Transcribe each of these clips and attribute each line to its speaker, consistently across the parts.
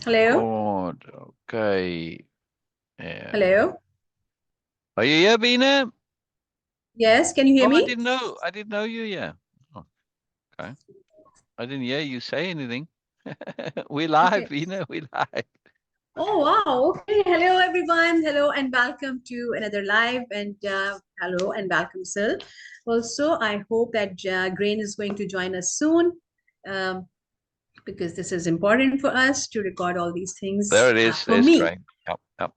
Speaker 1: Hello?
Speaker 2: Good. Okay.
Speaker 1: Hello?
Speaker 2: Are you here, Beena?
Speaker 1: Yes, can you hear
Speaker 2: Oh, I
Speaker 1: me?
Speaker 2: didn't know. I didn't know you. Yeah. Oh, okay. I didn't hear you say anything. We live,
Speaker 1: Okay.
Speaker 2: Beena. We live.
Speaker 1: Oh, wow. Okay. Hello, everyone. Hello, and welcome to another live. And hello, and welcome, Syl. Also, I hope that Grain is going to join us soon um, because this is important for us to record all these
Speaker 2: There
Speaker 1: things
Speaker 2: it is.
Speaker 1: for
Speaker 2: There's
Speaker 1: me.
Speaker 2: Graham. Yep. Yep.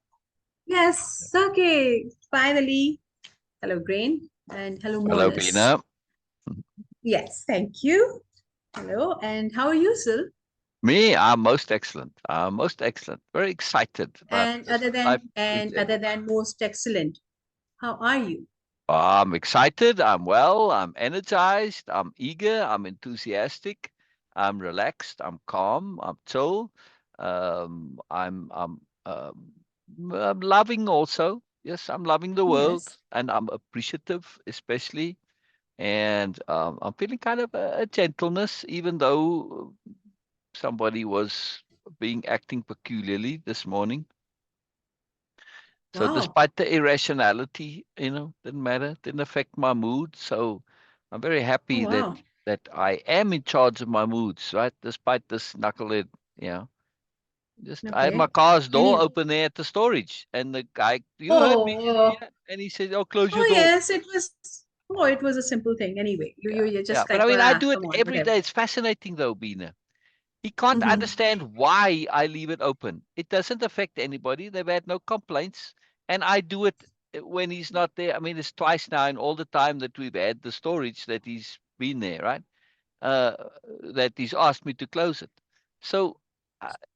Speaker 1: Yes. Okay. Finally. Hello, Grain. And hello,
Speaker 2: Hello,
Speaker 1: Moreness.
Speaker 2: Beena.
Speaker 1: Yes. Thank you. Hello. And how are you, Syl?
Speaker 2: Me, I'm most excellent. Most excellent. Very excited about
Speaker 1: And
Speaker 2: this live
Speaker 1: other
Speaker 2: weekend.
Speaker 1: than most excellent, how are you?
Speaker 2: I'm excited. I'm well. I'm energized. I'm eager. I'm enthusiastic. I'm relaxed. I'm calm. I'm chill. I'm I'm loving also. Yes, I'm loving the world,
Speaker 1: Yes.
Speaker 2: and I'm appreciative, especially. And I'm feeling kind of a gentleness, even though somebody was being acting peculiarly this morning. So
Speaker 1: Wow.
Speaker 2: despite the irrationality, didn't matter, didn't affect my mood. So I'm very
Speaker 1: Oh,
Speaker 2: happy that
Speaker 1: wow.
Speaker 2: I am in charge of my moods, right? Despite this knucklehead, yeah. Just I had my
Speaker 1: Okay.
Speaker 2: car's door
Speaker 1: Any
Speaker 2: open there at the storage, and the guy, you heard me,
Speaker 1: oh
Speaker 2: yeah, and he said, "Oh, close your
Speaker 1: oh
Speaker 2: door."
Speaker 1: yes, it was a simple thing anyway.
Speaker 2: Yeah,
Speaker 1: You're
Speaker 2: yeah.
Speaker 1: just
Speaker 2: But I
Speaker 1: like,
Speaker 2: mean, I do it
Speaker 1: come on,
Speaker 2: every
Speaker 1: whatever.
Speaker 2: day. It's fascinating, though, Bina. He can't
Speaker 1: Mm-hmm.
Speaker 2: understand why I leave it open. It doesn't affect anybody. They've had no complaints. And I do it when he's not there. I mean, it's twice now in all the time that we've had the storage that he's been there, right? Uh, that he's asked me to close it. So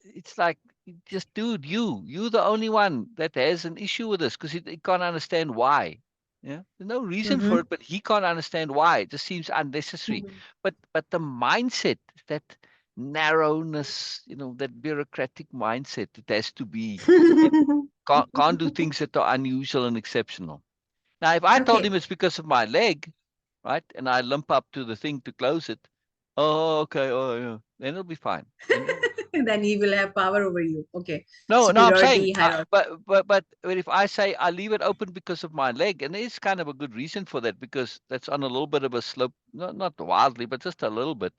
Speaker 2: it's like, just dude, you're the only one that has an issue with this because he can't understand why. Yeah, there's no reason for
Speaker 1: Mm-hmm.
Speaker 2: it, but he can't understand why. It just seems unnecessary.
Speaker 1: Mm-hmm.
Speaker 2: But the mindset, that narrowness, that bureaucratic mindset, it has to be. Can't do things that are unusual and exceptional. Now, if I told him
Speaker 1: Okay.
Speaker 2: it's because of my leg, right, and I limp up to the thing to close it, oh, okay, oh, yeah, then it'll be fine.
Speaker 1: Then he will have power over you. Okay.
Speaker 2: No, no, I'm saying,
Speaker 1: Superiority, hierarchy.
Speaker 2: but if I say I leave it open because of my leg, and there's kind of a good reason for that because that's on a little bit of a slope, not wildly, but just a little bit.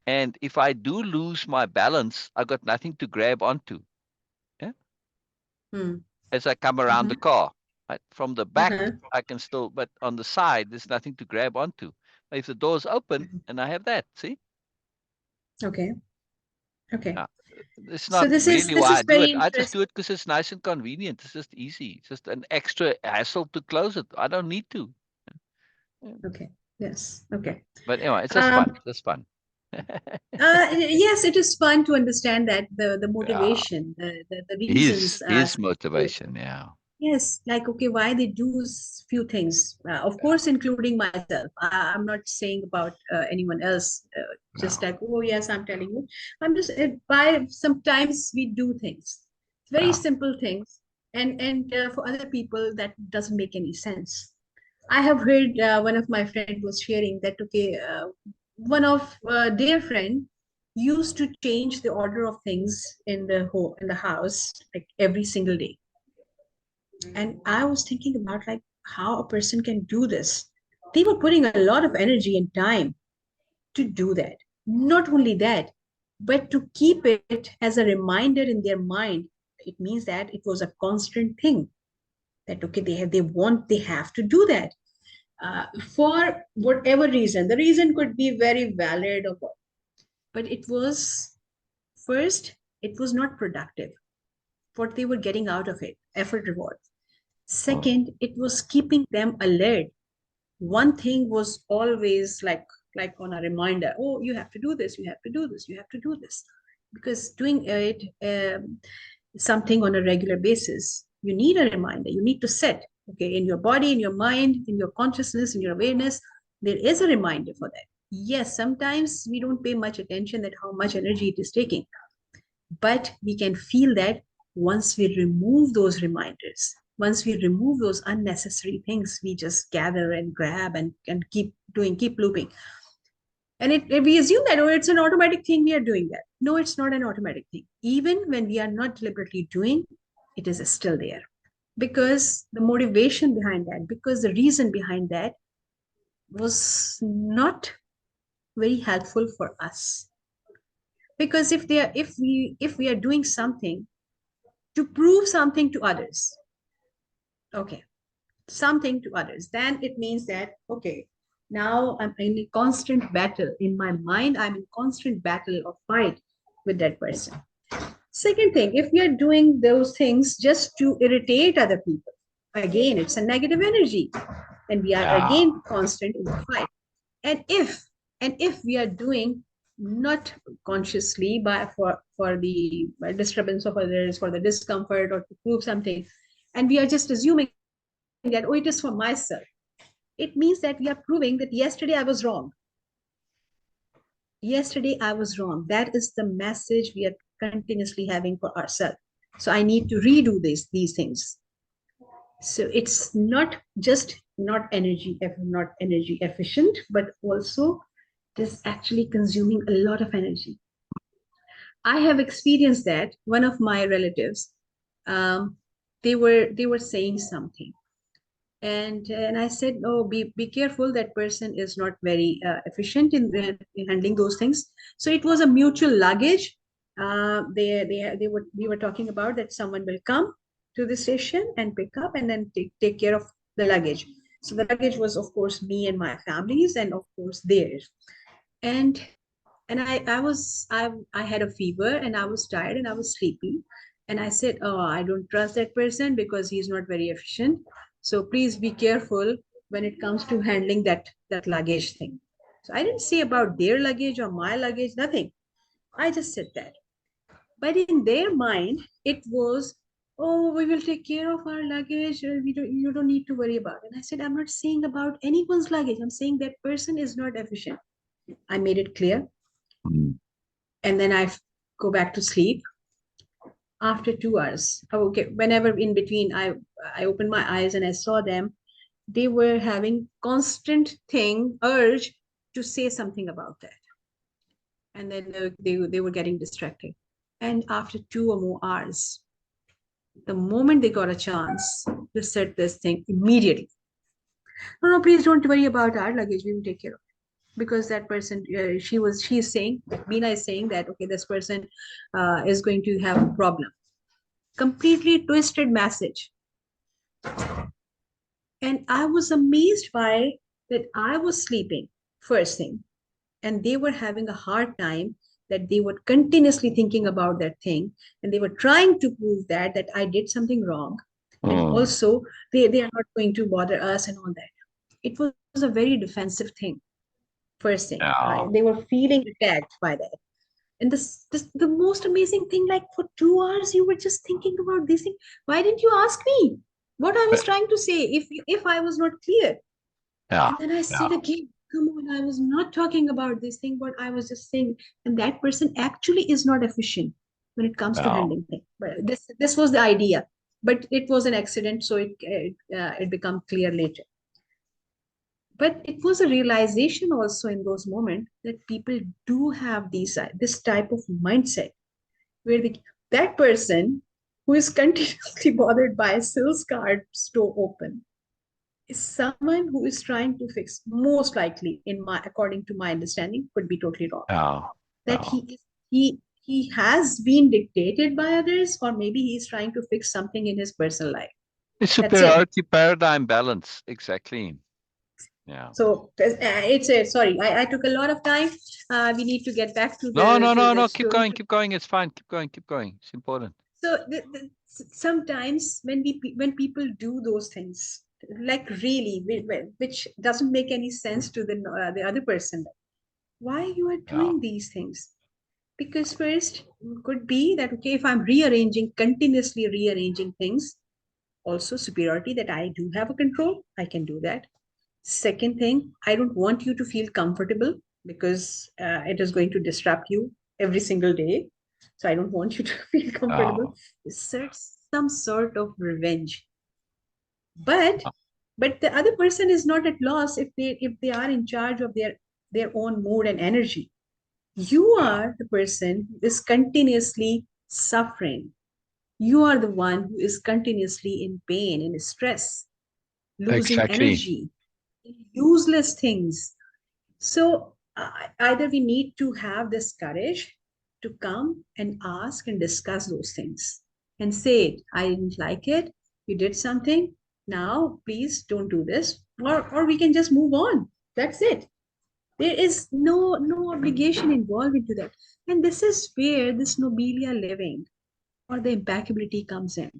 Speaker 2: And if I do lose my balance, I got nothing to grab onto. Yeah,
Speaker 1: Hmm.
Speaker 2: as I come around the
Speaker 1: Mm-hmm.
Speaker 2: car, right? From the back,
Speaker 1: Uh-huh.
Speaker 2: I can still, but on the side, there's nothing to grab onto. If the door's open, and I have that, see?
Speaker 1: Okay. Okay.
Speaker 2: Uh, it's
Speaker 1: So
Speaker 2: not really
Speaker 1: this
Speaker 2: why I
Speaker 1: is
Speaker 2: do
Speaker 1: very
Speaker 2: it. I just do
Speaker 1: interesting.
Speaker 2: it because it's nice and convenient. It's just easy. It's just an extra hassle to close it. I don't need to. Yeah.
Speaker 1: Okay. Yes.
Speaker 2: Yeah.
Speaker 1: Okay.
Speaker 2: But anyway, it's just fun.
Speaker 1: Um,
Speaker 2: Just fun.
Speaker 1: yes, it is fun to understand that the
Speaker 2: Yeah.
Speaker 1: motivation, the
Speaker 2: His
Speaker 1: reasons
Speaker 2: his
Speaker 1: some people,
Speaker 2: motivation. Yeah.
Speaker 1: yes, like okay, why they do few things. Of
Speaker 2: Yeah.
Speaker 1: course, including myself. I'm not saying about anyone else. Just
Speaker 2: No.
Speaker 1: like oh yes, I'm telling you. I'm just by sometimes we do things, very
Speaker 2: Yeah.
Speaker 1: simple things, and for other people that doesn't make any sense. I have heard one of my friend was sharing that okay, one of their friend used to change the order of things in the house like every single day. And I was thinking about like how a person can do this. They were putting a lot of energy and time to do that. Not only that, but to keep it as a reminder in their mind. It means that it was a constant thing that okay, they have to do that for whatever reason. The reason could be very valid, or what, but it was first, it was not productive. What they were getting out of it, effort reward.
Speaker 2: Oh.
Speaker 1: Second, it was keeping them alert. One thing was always like on a reminder. Oh, you have to do this. You have to do this. You have to do this. Because doing it something on a regular basis, you need a reminder. You need to set. Okay, in your body, in your mind, in your consciousness, in your awareness, there is a reminder for that. Yes, sometimes we don't pay much attention at how much energy it is taking, but we can feel that once we remove those reminders, once we remove those unnecessary things we just gather and grab and keep doing, keep looping, And we assume that, oh, it's an automatic thing, we are doing that. No, it's not an automatic thing. Even when we are not deliberately doing, it is still there. Because the motivation behind that, because the reason behind that was not very helpful for us. Because if we are doing something to prove something to others, okay, something to others, then it means that, okay, now I'm in a constant battle in my mind, I'm in constant battle or fight with that person. Second thing, if we are doing those things just to irritate other people, again, it's a negative energy, and we are
Speaker 2: Yeah.
Speaker 1: again constant in the fight. And if we are doing not consciously by for the disturbance of others, for the discomfort, or to prove something, and we are just assuming that, oh, it is for myself, it means that we are proving that yesterday I was wrong. Yesterday I was wrong. That is the message we are continuously having for ourselves. So I need to redo these things. So it's not just not energy efficient, but also it is actually consuming a lot of energy. I have experienced that. One of my relatives, um, they were saying something, and I said, oh, be careful. That person is not very efficient in handling those things. So it was a mutual luggage. They were we were talking about that someone will come to the station and pick up and then take care of the luggage. So the luggage was, of course, me and my families, and of course theirs. And I had a fever and I was tired and I was sleepy. And I said, oh, I don't trust that person because he's not very efficient. So please be careful when it comes to handling that luggage thing. So I didn't say about their luggage or my luggage, nothing. I just said that. But in their mind, it was, oh, we will take care of our luggage. You don't need to worry about it. And I said, I'm not saying about anyone's luggage. I'm saying that person is not efficient. I made it clear.
Speaker 2: Mm.
Speaker 1: And then I go back to sleep after 2 hours. Okay, whenever in between, I opened my eyes and I saw them. They were having constant thing urge to say something about that, and then they were getting distracted. And after 2 or more hours, the moment they got a chance, they said this thing immediately. No, no, please don't worry about our luggage. We will take care of it. Because that person, she's saying, Beena is saying that, okay, this person is going to have a problem. Completely twisted message. And I was amazed by that. I was sleeping first thing, and they were having a hard time, that they were continuously thinking about that thing, and they were trying to prove that I did something wrong, and
Speaker 2: Mm.
Speaker 1: also they are not going to bother us and all that. It was a very defensive thing. First thing,
Speaker 2: Yeah.
Speaker 1: they were feeling attacked by that. And this the most amazing thing, like for 2 hours you were just thinking about this thing. Why didn't you ask me what I was trying to say if I was not clear?
Speaker 2: Yeah.
Speaker 1: And then I
Speaker 2: Yeah.
Speaker 1: said again, come on, I was not talking about this thing, but I was just saying. And that person actually is not efficient when it comes to
Speaker 2: Yeah.
Speaker 1: handling things. But this was the idea, but it was an accident, so it became clear later. But it was a realization also in those moments that people do have this type of mindset, where that person who is continuously bothered by a sales card store open is someone who is trying to fix, most likely, in my according to my understanding, could be totally wrong.
Speaker 2: Yeah.
Speaker 1: That
Speaker 2: Yeah.
Speaker 1: he has been dictated by others, or maybe he's trying to fix something in his personal life.
Speaker 2: It's
Speaker 1: That's it.
Speaker 2: superiority paradigm balance. Exactly. Yeah.
Speaker 1: So it's a sorry, I took a lot of time. We need to get back to
Speaker 2: No,
Speaker 1: the
Speaker 2: no,
Speaker 1: to
Speaker 2: no,
Speaker 1: the
Speaker 2: no. Keep
Speaker 1: story.
Speaker 2: going. Keep going. It's fine. Keep going. Keep going. It's important.
Speaker 1: So sometimes when people do those things, like really, which doesn't make any sense to the other person, why you are
Speaker 2: Yeah.
Speaker 1: doing these things? Because first, could be that, okay, if I'm rearranging, continuously rearranging things, also superiority, that I do have a control, I can do that. Second thing, I don't want you to feel comfortable, because it is going to disrupt you every single day. So I don't want you to feel
Speaker 2: Yeah.
Speaker 1: comfortable. It's some sort of revenge. But
Speaker 2: Yeah.
Speaker 1: but the other person is not at loss if they are in charge of their own mood and energy. You
Speaker 2: Yeah.
Speaker 1: are the person who is continuously suffering. You are the one who is continuously in pain and stress, losing
Speaker 2: Exactly.
Speaker 1: energy, useless things. So either we need to have this courage to come and ask and discuss those things and say, I didn't like it. You did something. Now, please don't do this. Or we can just move on. That's it. There is no obligation involved into that. And this is where this Nobelia-Living or the impeccability comes in.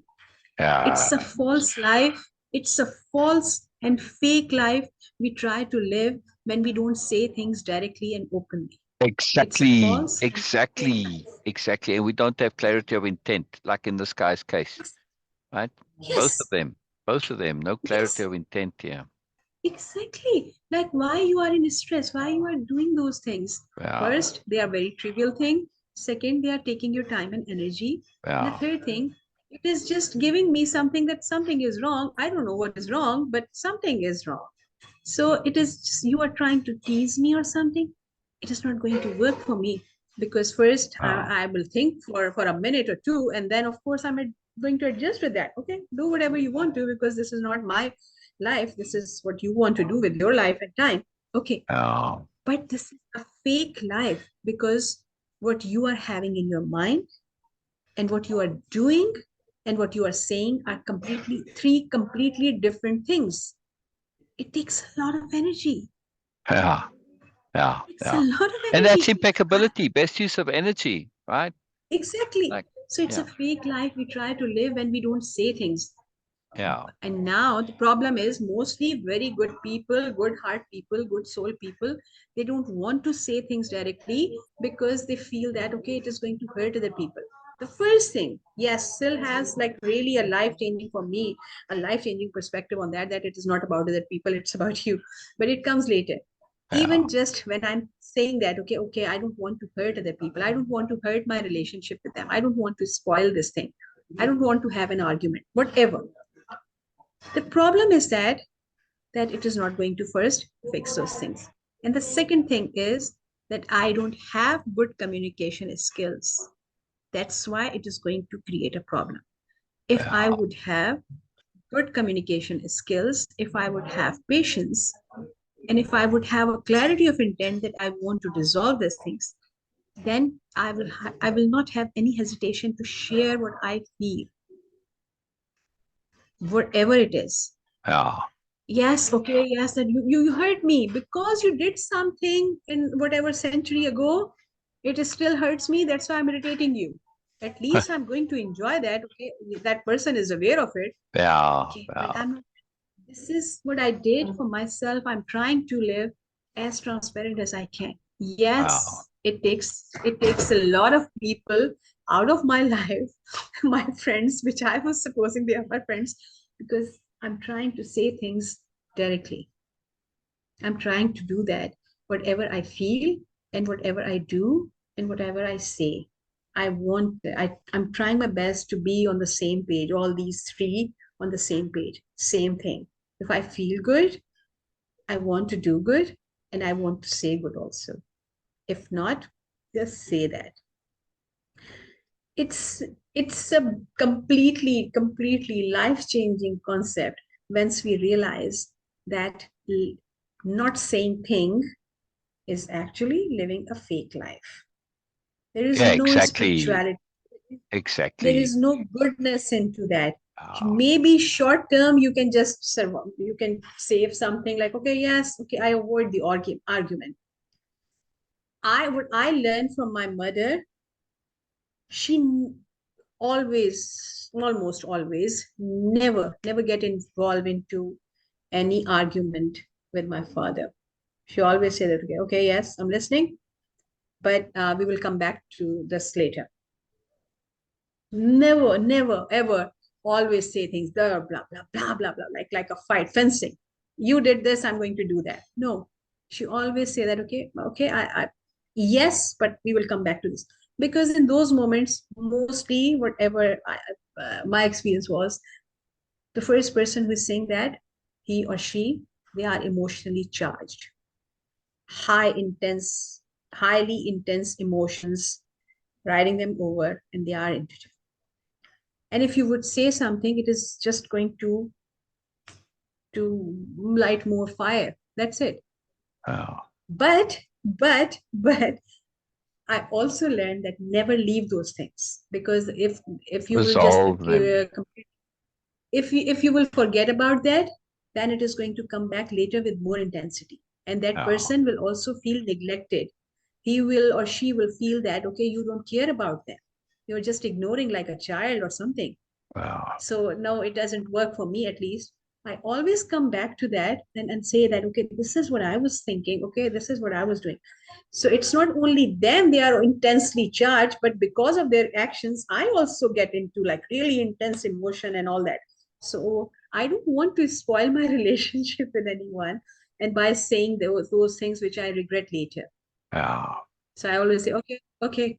Speaker 1: It's a
Speaker 2: Yeah.
Speaker 1: false life. It's a false and fake life we try to live when we don't say things directly and openly. It's a
Speaker 2: Exactly.
Speaker 1: false and fake
Speaker 2: Exactly.
Speaker 1: life.
Speaker 2: Exactly. And we don't have clarity of intent, like in this guy's case, right? Both of
Speaker 1: Yes,
Speaker 2: them. Both of them. No clarity
Speaker 1: yes,
Speaker 2: of intent here.
Speaker 1: exactly. Like why you are in stress, why you are doing those things.
Speaker 2: Yeah.
Speaker 1: First, they are very trivial thing. Second, they are taking your time and energy. And the
Speaker 2: Yeah.
Speaker 1: third thing, it is just giving me something that something is wrong. I don't know what is wrong, but something is wrong. So it is just you are trying to tease me or something. It is not going to work for me because first
Speaker 2: Yeah.
Speaker 1: I will think for a minute or two, and then of course I'm going to adjust with that. Okay, do whatever you want to because this is not my life. This is what you want to do with your life and time. Okay,
Speaker 2: Yeah.
Speaker 1: but this is a fake life because what you are having in your mind and what you are doing and what you are saying are completely three completely different things. It takes a lot of energy.
Speaker 2: Yeah. Yeah.
Speaker 1: It's a
Speaker 2: Yeah.
Speaker 1: lot of
Speaker 2: And that's
Speaker 1: energy.
Speaker 2: impeccability, best use of energy, right?
Speaker 1: Exactly.
Speaker 2: Like,
Speaker 1: So it's a
Speaker 2: yeah.
Speaker 1: fake life we try to live when we don't say things.
Speaker 2: Yeah.
Speaker 1: And now the problem is mostly very good people, good heart people, good soul people. They don't want to say things directly because they feel that, okay, it is going to hurt other people. The first thing, yes, Syl has like really a life changing for me, a life changing perspective on that, that it is not about other people, it's about you. But it comes later.
Speaker 2: Yeah.
Speaker 1: Even just when I'm saying that, okay, I don't want to hurt other people. I don't want to hurt my relationship with them. I don't want to spoil this thing. I don't want to have an argument, whatever. The problem is that it is not going to first fix those things. And the second thing is that I don't have good communication skills. That's why it is going to create a problem. If I
Speaker 2: Yeah.
Speaker 1: would have good communication skills, if I would have patience, and if I would have a clarity of intent that I want to resolve these things, then I will not have any hesitation to share what I feel, whatever it is.
Speaker 2: Yeah.
Speaker 1: Yes, okay, yes, that you hurt me because you did something in whatever century ago. It still hurts me. That's why I'm irritating you. At least I'm going to enjoy that. Okay, that person is aware of it.
Speaker 2: Yeah.
Speaker 1: Okay, but
Speaker 2: Yeah.
Speaker 1: I'm not. This is what I did for myself. I'm trying to live as transparent as I can.
Speaker 2: Yeah.
Speaker 1: Yes, it takes a lot of people out of my life, my friends, which I was supposing they are my friends, because I'm trying to say things directly. I'm trying to do that. Whatever I feel and whatever I do and whatever I say. I'm trying my best to be on the same page, all these three on the same page, same thing. If I feel good, I want to do good and I want to say good also. If not, just say that. It's it's a completely life-changing concept once we realize that not saying thing is actually living a fake life. There is
Speaker 2: Yeah.
Speaker 1: no
Speaker 2: Exactly.
Speaker 1: spirituality. There
Speaker 2: Exactly.
Speaker 1: is no goodness into that.
Speaker 2: Oh,
Speaker 1: Maybe short term you can just survive. You can save something like, okay, yes, okay, I avoid the argument. What I learned from my mother, she almost always, never get involved into any argument with my father. She always said that, okay, yes, I'm listening, but we will come back to this later. Never, ever always say things, blah, like a fight, fencing. You did this, I'm going to do that. No, she always say that, okay, yes, but we will come back to this. Because in those moments, mostly my experience was, the first person who is saying that, he or she, they are emotionally charged. highly intense emotions, riding them over, and they are intuitive. And if you would say something, it is just going to light more fire. That's it.
Speaker 2: Oh,
Speaker 1: But I also learned that never leave those things, because if you will just
Speaker 2: resolve them.
Speaker 1: if you will forget about that, then it is going to come back later with more intensity, and that
Speaker 2: Oh,
Speaker 1: person will also feel neglected. He will or she will feel that, okay, you don't care about them, you're just ignoring like a child or something.
Speaker 2: oh,
Speaker 1: So no, it doesn't work for me, at least. I always come back to that, and say that, okay, this is what I was thinking, okay, this is what I was doing. So it's not only them, they are intensely charged, but because of their actions, I also get into like really intense emotion and all that. So I don't want to spoil my relationship with anyone, and by saying those things which I regret later.
Speaker 2: oh.
Speaker 1: So I always say, okay, okay,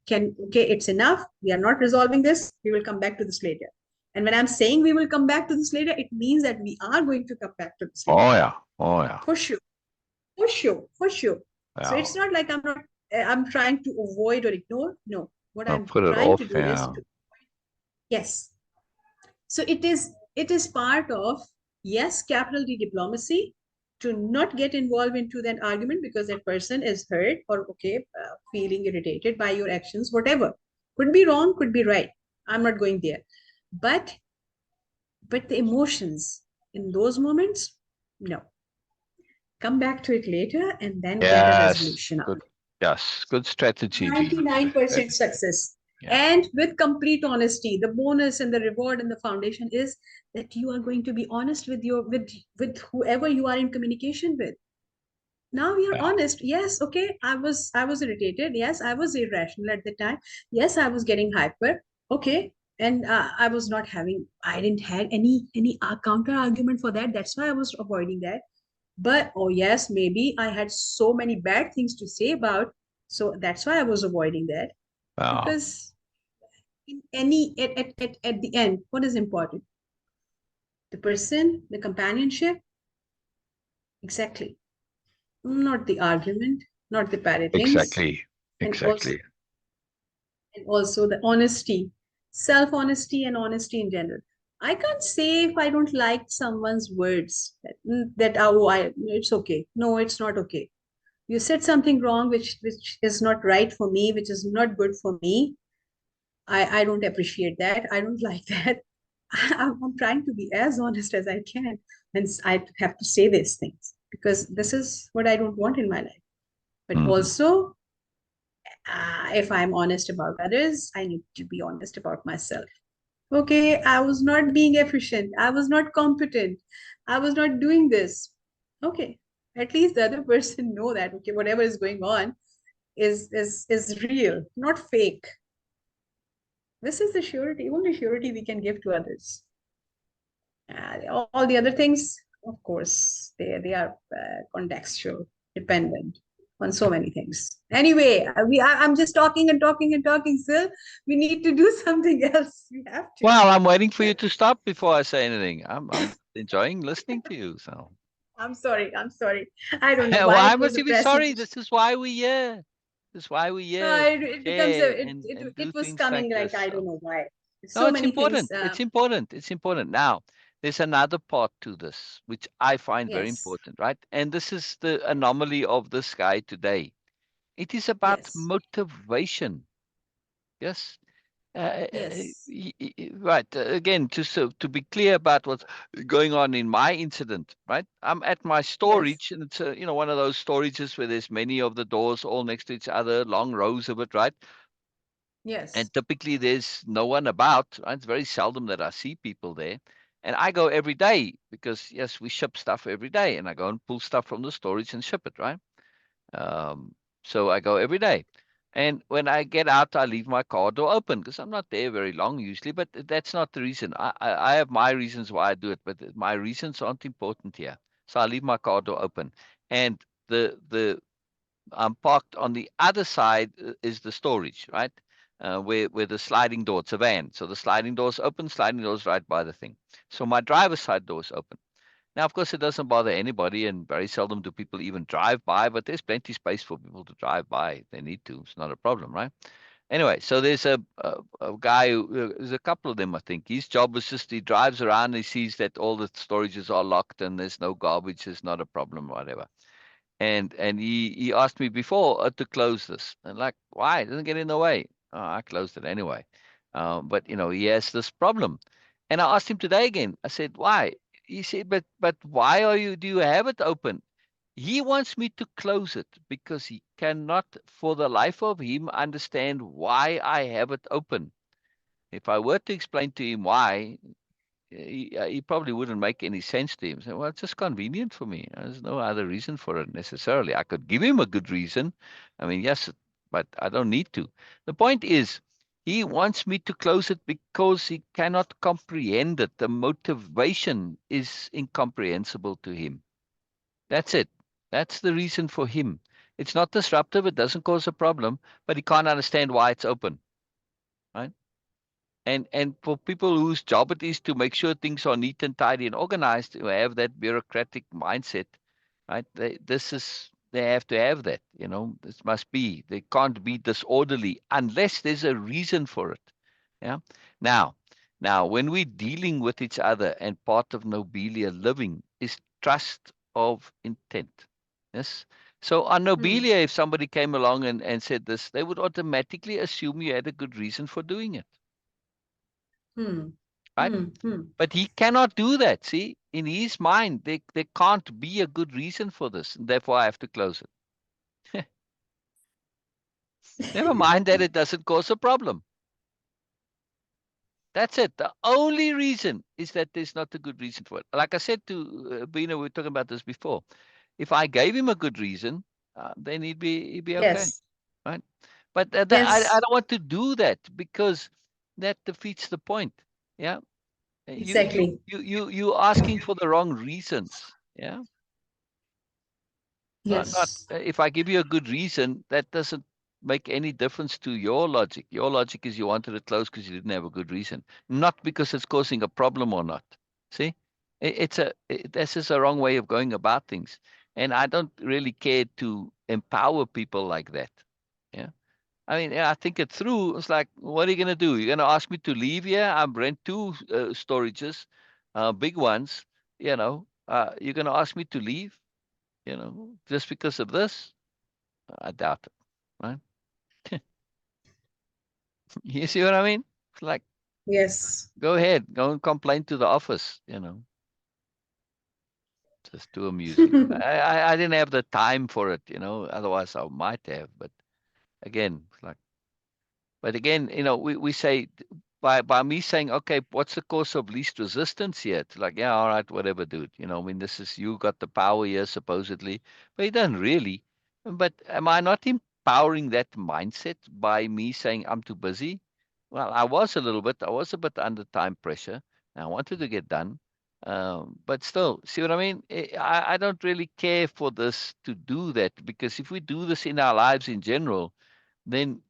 Speaker 1: it's enough. We are not resolving this. We will come back to this later. And when I'm saying we will come back to this later, it means that we are going to come back to this later.
Speaker 2: Oh yeah. Oh yeah.
Speaker 1: For sure, for sure, for sure. So
Speaker 2: Yeah.
Speaker 1: it's not like I'm trying to avoid or ignore. No, what
Speaker 2: No,
Speaker 1: I'm
Speaker 2: put it
Speaker 1: trying to
Speaker 2: off.
Speaker 1: do is
Speaker 2: Yeah.
Speaker 1: to, yes. So it is part of, yes, capital D diplomacy, to not get involved into that argument because that person is hurt or, okay, feeling irritated by your actions, whatever. Could be wrong, could be right. I'm not going there. But the emotions in those moments, no. Come back to it later and then get a
Speaker 2: Yes.
Speaker 1: resolution out.
Speaker 2: Good. Yes. Good strategy, Gina. Good
Speaker 1: 99%
Speaker 2: strategy.
Speaker 1: success.
Speaker 2: Yeah.
Speaker 1: And with complete honesty, the bonus and the reward and the foundation is that you are going to be honest with with whoever you are in communication with. Now we are
Speaker 2: Yeah.
Speaker 1: honest. Yes, okay, I was irritated. Yes, I was irrational at the time. Yes, I was getting hyper. Okay, and I didn't had any counter argument for that. That's why I was avoiding that. But oh yes, maybe I had so many bad things to say about, so that's why I was avoiding that.
Speaker 2: Yeah.
Speaker 1: Because in any at the end, what is important? The person, the companionship, exactly. Not the argument, not the parrot things,
Speaker 2: Exactly.
Speaker 1: and also
Speaker 2: Exactly.
Speaker 1: the honesty, self-honesty and honesty in general. I can't say if I don't like someone's words that oh, it's okay. No, it's not okay. You said something wrong, which is not right for me, which is not good for me. I don't appreciate that. I don't like that. I'm trying to be as honest as I can, and I have to say these things because this is what I don't want in my life. But
Speaker 2: Mhm.
Speaker 1: also, if I'm honest about others, I need to be honest about myself. Okay, I was not being efficient. I was not competent. I was not doing this. Okay, at least the other person know that, okay, whatever is going on is real, not fake. This is the surety, only surety we can give to others. All the other things, of course, they are contextual, dependent on so many things. Anyway, I'm just talking and talking and talking. Still, we need to do something else. We have to.
Speaker 2: Well, I'm waiting for you to stop before I say anything. I'm enjoying listening to you. So
Speaker 1: I'm sorry. I'm sorry. I don't know why
Speaker 2: why
Speaker 1: it was
Speaker 2: must
Speaker 1: a
Speaker 2: you be
Speaker 1: pressing
Speaker 2: sorry?
Speaker 1: issue.
Speaker 2: This is why we're here. This is why we're here to
Speaker 1: It becomes
Speaker 2: share
Speaker 1: a
Speaker 2: and
Speaker 1: it
Speaker 2: do
Speaker 1: was
Speaker 2: things like
Speaker 1: coming like
Speaker 2: this.
Speaker 1: I don't
Speaker 2: So
Speaker 1: know why.
Speaker 2: no,
Speaker 1: So
Speaker 2: it's
Speaker 1: many things.
Speaker 2: important. It's important. It's important. Now, there's another part to this which I find very
Speaker 1: Yes.
Speaker 2: important, right? And this is the anomaly of this guy today. It is about
Speaker 1: Yes.
Speaker 2: motivation. Yes.
Speaker 1: Yes.
Speaker 2: Right. Again, to be clear about what's going on in my incident, right? I'm at my
Speaker 1: Yes.
Speaker 2: storage, and it's one of those storages where there's many of the doors all next to each other, long rows of it, right?
Speaker 1: Yes.
Speaker 2: And typically there's no one about. Right? It's very seldom that I see people there. And I go every day because yes, we ship stuff every day, and I go and pull stuff from the storage and ship it, right? Um, so I go every day. And when I get out, I leave my car door open because I'm not there very long usually, but that's not the reason. I have my reasons why I do it, but my reasons aren't important here. So I leave my car door open. And the I'm parked on the other side is the storage, right? Where the sliding door, it's a van. So the sliding door's open, sliding door's right by the thing. So my driver's side door is open. Now, of course, it doesn't bother anybody, and very seldom do people even drive by, but there's plenty space for people to drive by if they need to. It's not a problem, right? Anyway, so there's a guy, there's a couple of them, I think. His job is just he drives around, he sees that all the storages are locked and there's no garbage, it's not a problem, whatever. And he asked me before to close this. And like, why? It doesn't get in the way. Oh, I closed it anyway. But he has this problem. And I asked him today again. I said, why? He said, but why do you have it open? He wants me to close it because he cannot, for the life of him, understand why I have it open. If I were to explain to him why, he probably wouldn't make any sense to him. So, well, it's just convenient for me. There's no other reason for it necessarily. I could give him a good reason. I mean, yes, but I don't need to. The point is, he wants me to close it because he cannot comprehend it. The motivation is incomprehensible to him. That's it. That's the reason for him. It's not disruptive. It doesn't cause a problem, but he can't understand why it's open, right? And for people whose job it is to make sure things are neat and tidy and organized, who have that bureaucratic mindset, right? They have to have that. This must be. They can't be disorderly unless there's a reason for it. Yeah. Now, when we're dealing with each other, and part of Nobelia-Living is trust of intent. Yes. So on
Speaker 1: Hmm.
Speaker 2: Nobelia, if somebody came along and said this, they would automatically assume you had a good reason for doing it.
Speaker 1: Hmm.
Speaker 2: Right?
Speaker 1: Hmm. Hmm.
Speaker 2: But he cannot do that. See, in his mind, there can't be a good reason for this. And therefore, I have to close it. Never mind that it doesn't cause a problem. That's it. The only reason is that there's not a good reason for it. Like I said to Beena, we were talking about this before. If I gave him a good reason, then he'd be okay,
Speaker 1: Yes.
Speaker 2: right? But I
Speaker 1: Yes.
Speaker 2: don't want to do that because that defeats the point. Yeah,
Speaker 1: Exactly.
Speaker 2: you asking for the wrong reasons. Yeah. Not
Speaker 1: Yes.
Speaker 2: if I give you a good reason, that doesn't make any difference to your logic. Your logic is you wanted it closed because you didn't have a good reason, not because it's causing a problem or not. See, this is a wrong way of going about things, and I don't really care to empower people like that. Yeah, I mean, yeah, I think it through. It's like, what are you going to do? You're going to ask me to leave here? I'm rent two storages, big ones. You're going to ask me to leave? Just because of this? I doubt it, right? You see what I mean? It's like,
Speaker 1: Yes.
Speaker 2: go ahead, go and complain to the office, just to amuse you. I didn't have the time for it, otherwise I might have, but again, it's like, but again, we say by me saying, okay, what's the course of least resistance here? It's like, yeah, all right, whatever, dude. I mean, this is you got the power here, supposedly, but you don't really. But am I not empowering that mindset by me saying I'm too busy? Well, I was a little bit. I was a bit under time pressure. And I wanted to get done. But still, see what I mean? I don't really care for this to do that because if we do this in our lives in general, then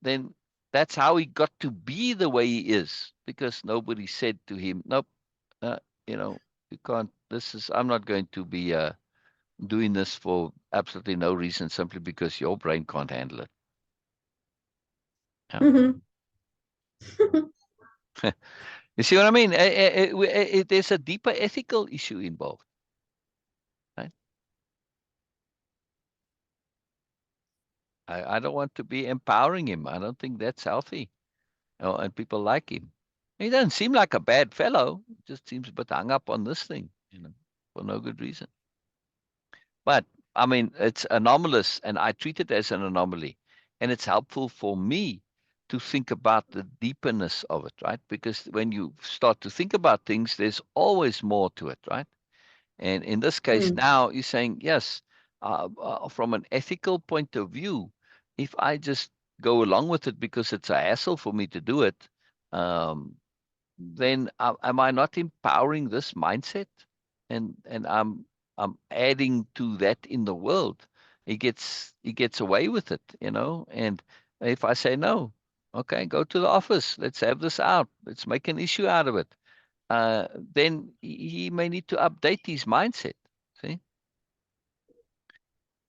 Speaker 2: that's how he got to be the way he is because nobody said to him, nope, uh, you know, you can't, I'm not going to be doing this for absolutely no reason simply because your brain can't handle it. Yeah.
Speaker 1: Mhm.
Speaker 2: You see what I mean? There's a deeper ethical issue involved, right? I don't want to be empowering him. I don't think that's healthy. And people like him. He doesn't seem like a bad fellow. Just seems a bit hung up on this thing, for no good reason. But I mean, it's anomalous, and I treat it as an anomaly. And it's helpful for me to think about the deeperness of it, right? Because when you start to think about things, there's always more to it, right? And in this case,
Speaker 1: Hmm.
Speaker 2: now you're saying, yes, from an ethical point of view, if I just go along with it because it's a hassle for me to do it, um, then am I not empowering this mindset? And I'm adding to that in the world. He gets away with it, And if I say no, okay, go to the office. Let's have this out. Let's make an issue out of it. then he may need to update his mindset. See?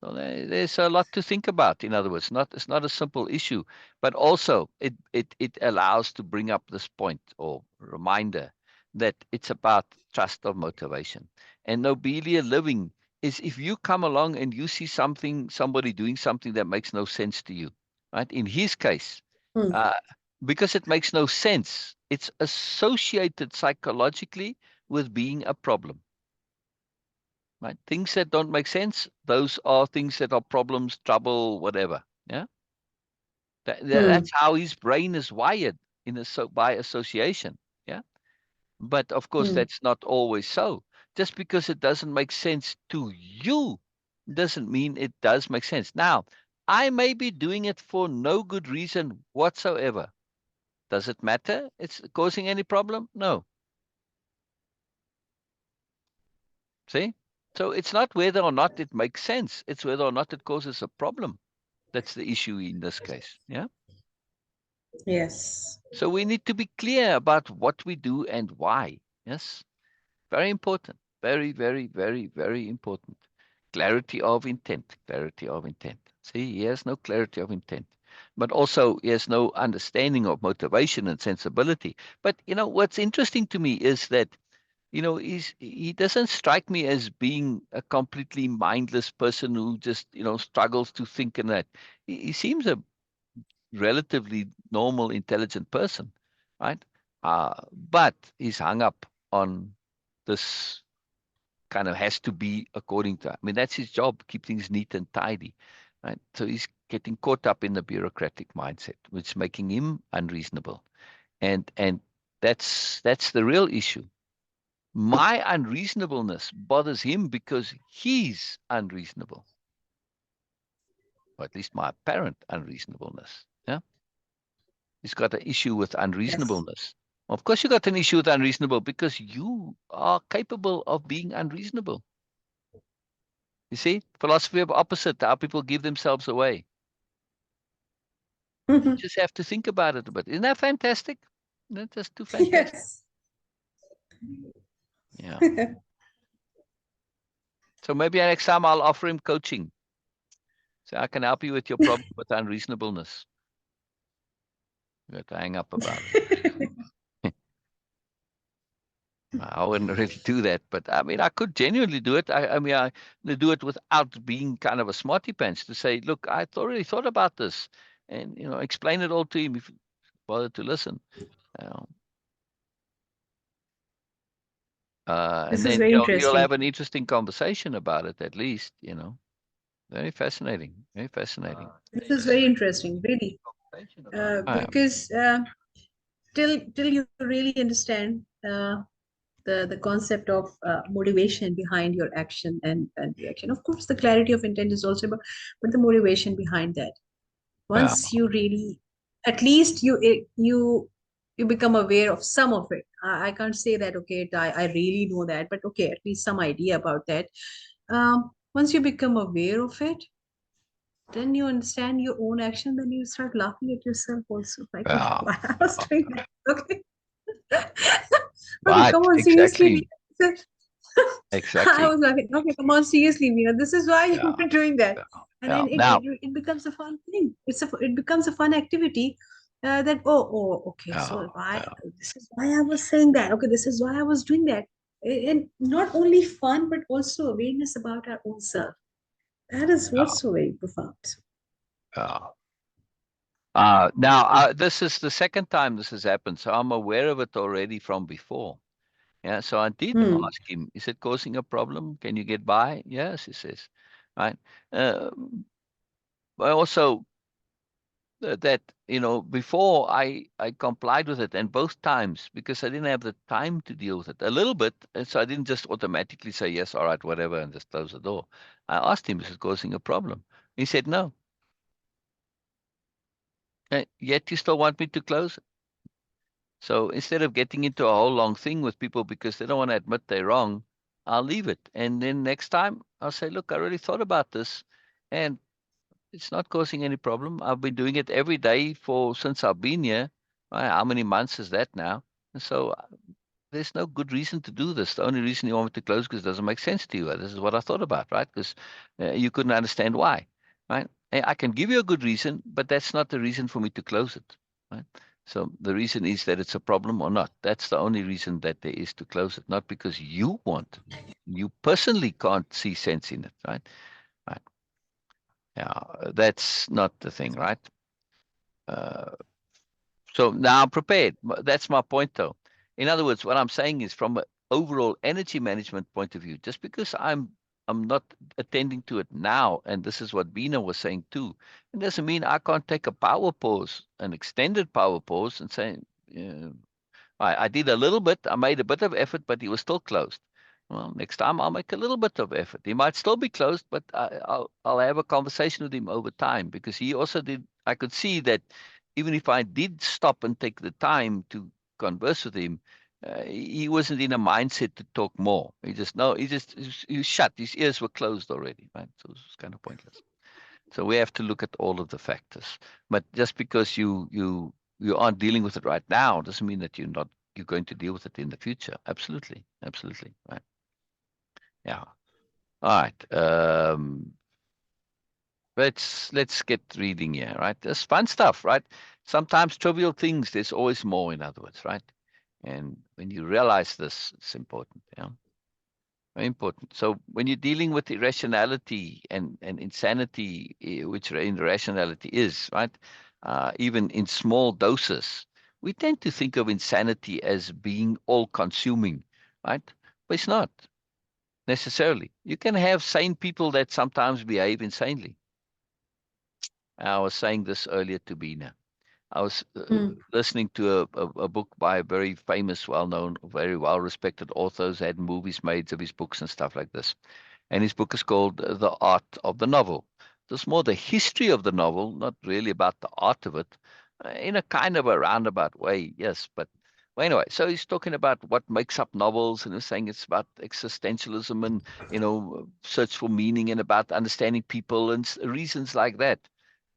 Speaker 2: So there's a lot to think about. In other words, it's not a simple issue, but also it allows to bring up this point or reminder that it's about trust of motivation. And Nobelia-Living is if you come along and you see somebody doing something that makes no sense to you, right? In his case,
Speaker 1: Hmm.
Speaker 2: uh, because it makes no sense, it's associated psychologically with being a problem. Right? Things that don't make sense, those are things that are problems, trouble, whatever. Yeah.
Speaker 1: Hmm.
Speaker 2: That's how his brain is wired by association. Yeah. But of course,
Speaker 1: Hmm.
Speaker 2: that's not always so. Just because it doesn't make sense to you doesn't mean it does make sense. Now, I may be doing it for no good reason whatsoever. Does it matter? It's causing any problem? No. See? So it's not whether or not it makes sense. It's whether or not it causes a problem. That's the issue in this case. Yeah.
Speaker 1: Yes.
Speaker 2: So we need to be clear about what we do and why. Yes. Very important. Very, very, very, very important. Clarity of intent. Clarity of intent. See, he has no clarity of intent, but also he has no understanding of motivation and sensibility. But what's interesting to me is that he doesn't strike me as being a completely mindless person who just struggles to think, and that he seems a relatively normal, intelligent person, right? But he's hung up on this kind of has to be according to. I mean, that's his job, keep things neat and tidy, right? So he's getting caught up in the bureaucratic mindset, which is making him unreasonable, and that's the real issue. My unreasonableness bothers him because he's unreasonable, or at least my apparent unreasonableness. Yeah. He's got an issue with
Speaker 1: Yes.
Speaker 2: unreasonableness. Of course, you got an issue with unreasonable because you are capable of being unreasonable. You see, philosophy of opposite, how people give themselves away. You just have to think about it a bit. Isn't that fantastic? Isn't that just too fantastic?
Speaker 1: Yes.
Speaker 2: Yeah. So maybe next time I'll offer him coaching. So I can help you with your problem with unreasonableness. You have to hang up about it. I wouldn't really do that, but I mean, I could genuinely do it. I mean, I do it without being kind of a smarty pants to say, look, I already thought about this, and explain it all to him if you bother to listen. Uh, and
Speaker 1: This is
Speaker 2: then
Speaker 1: very
Speaker 2: you'll
Speaker 1: interesting.
Speaker 2: have an interesting conversation about it, at least. Very fascinating, very fascinating.
Speaker 1: This is very interesting, really,
Speaker 2: Ah,
Speaker 1: because till you really understand the concept of motivation behind your action and reaction. Of course, the clarity of intent is also about, but the motivation behind that.
Speaker 2: yeah,
Speaker 1: Once you really, at least you become aware of some of it. I can't say that okay, I really know that, but okay, at least some idea about that. Once you become aware of it, then you understand your own action, then you start laughing at yourself also. Like, okay,
Speaker 2: yeah,
Speaker 1: why I was
Speaker 2: yeah.
Speaker 1: doing that? Okay. Okay,
Speaker 2: Right,
Speaker 1: come on, seriously,
Speaker 2: exactly,
Speaker 1: Meena. I
Speaker 2: exactly.
Speaker 1: was laughing. Okay, come on, seriously, Meena. This is why you
Speaker 2: Yeah,
Speaker 1: were doing that.
Speaker 2: yeah,
Speaker 1: And
Speaker 2: yeah.
Speaker 1: then
Speaker 2: Now,
Speaker 1: it becomes a fun thing. It becomes a fun activity. That okay,
Speaker 2: yeah,
Speaker 1: so why
Speaker 2: yeah,
Speaker 1: this is why I was saying that. Okay, this is why I was doing that. And not only fun, but also awareness about our own self. That is
Speaker 2: yeah,
Speaker 1: what's so very profound.
Speaker 2: yeah. Now, this is the second time this has happened, so I'm aware of it already from before. Yeah, so I did
Speaker 1: Hmm.
Speaker 2: ask him, is it causing a problem? Can you get by? Yes, he says. Right. I also that before I complied with it, and both times because I didn't have the time to deal with it a little bit, and so I didn't just automatically say yes, all right, whatever, and just close the door. I asked him, is it causing a problem? He said no. Yet you still want me to close. So instead of getting into a whole long thing with people because they don't want to admit they're wrong, I'll leave it. And then next time I'll say, look, I really thought about this and it's not causing any problem. I've been doing it every day since I've been here. Right? How many months is that now? And so there's no good reason to do this. The only reason you want me to close because it doesn't make sense to you. This is what I thought about, right? Because you couldn't understand why, right? I can give you a good reason, but that's not the reason for me to close it, right? So the reason is that it's a problem or not. That's the only reason that there is to close it, not because you want. You personally can't see sense in it, right? Right. Yeah, that's not the thing, right? Uh, So now I'm prepared. That's my point, though. In other words, what I'm saying is from an overall energy management point of view, just because I'm not attending to it now, and this is what Beena was saying too, it doesn't mean I can't take a power pause, an extended power pause, and say, yeah, I did a little bit. I made a bit of effort, but he was still closed. Well, next time I'll make a little bit of effort. He might still be closed, but I'll have a conversation with him over time because he also did. I could see that even if I did stop and take the time to converse with him, he wasn't in a mindset to talk more. He just no, he was shut. His ears were closed already, right? So it was kind of pointless. So we have to look at all of the factors. But just because you aren't dealing with it right now doesn't mean that you're going to deal with it in the future. Absolutely, absolutely, right? Yeah. All right. Let's get reading here, right? There's fun stuff, right? Sometimes trivial things. There's always more. In other words, right? And when you realize this, it's important. Yeah. Very important. So when you're dealing with irrationality and insanity, which irrationality is, right? Even in small doses, we tend to think of insanity as being all-consuming, right? But it's not necessarily. You can have sane people that sometimes behave insanely. I was saying this earlier to Bina. I was
Speaker 1: Mm.
Speaker 2: listening to a book by a very famous, well-known, very well-respected author who's had movies made of his books and stuff like this. And his book is called The Art of the Novel. It's more the history of the novel, not really about the art of it, in a kind of a roundabout way, yes. But well, anyway, so he's talking about what makes up novels, and he's saying it's about existentialism and search for meaning and about understanding people and reasons like that.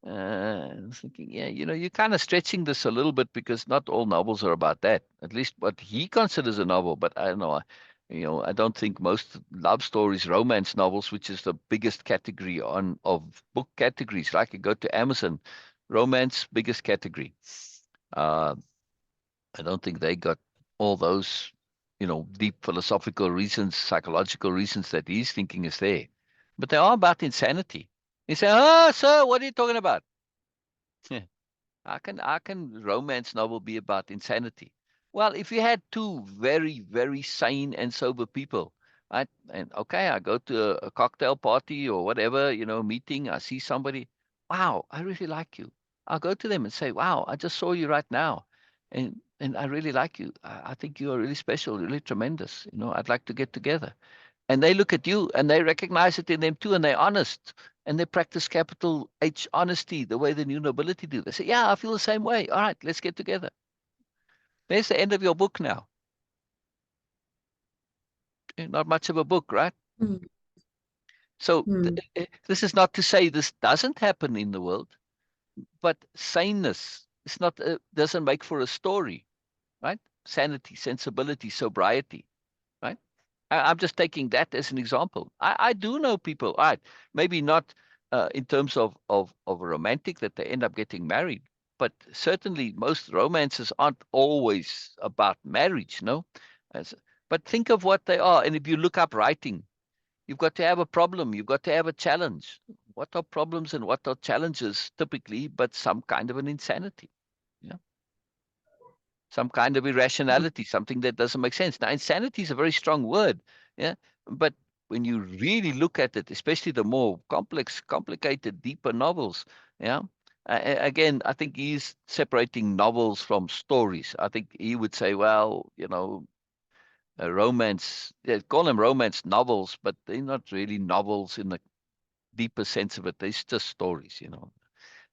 Speaker 2: I was thinking, yeah, you're kind of stretching this a little bit because not all novels are about that. At least what he considers a novel, but I don't know. I don't think most love stories, romance novels, which is the biggest category of book categories, right? You go to Amazon, romance, biggest category. Uh, I don't think they got all those, deep philosophical reasons, psychological reasons that he's thinking is there. But they are about insanity. You say, oh, sir, what are you talking about? How can romance novel be about insanity? Well, if you had two very, very sane and sober people, right? And okay, I go to a cocktail party or whatever, meeting, I see somebody, wow, I really like you. I'll go to them and say, wow, I just saw you right now. And I really like you. I think you are really special, really tremendous. I'd like to get together. And they look at you and they recognize it in them too, and they're honest and they practice capital H honesty the way the new nobility do. They say, yeah, I feel the same way. All right, let's get together. There's the end of your book now. Not much of a book, right?
Speaker 1: Mm.
Speaker 2: So
Speaker 1: Mm.
Speaker 2: this is not to say this doesn't happen in the world, but saneness is not doesn't make for a story, right? Sanity, sensibility, sobriety, right? I'm just taking that as an example. I do know people, all right, maybe not in terms of a romantic that they end up getting married, but certainly most romances aren't always about marriage, no? As, but think of what they are. And if you look up writing, you've got to have a problem, you've got to have a challenge. What are problems and what are challenges typically, but some kind of an insanity? Yeah, some kind of irrationality, something that doesn't make sense. Now, insanity is a very strong word, yeah, but when you really look at it, especially the more complex, complicated, deeper novels, yeah. Again, I think he's separating novels from stories. I think he would say, well, a romance, they call them romance novels, but they're not really novels in the deeper sense of it. They're just stories.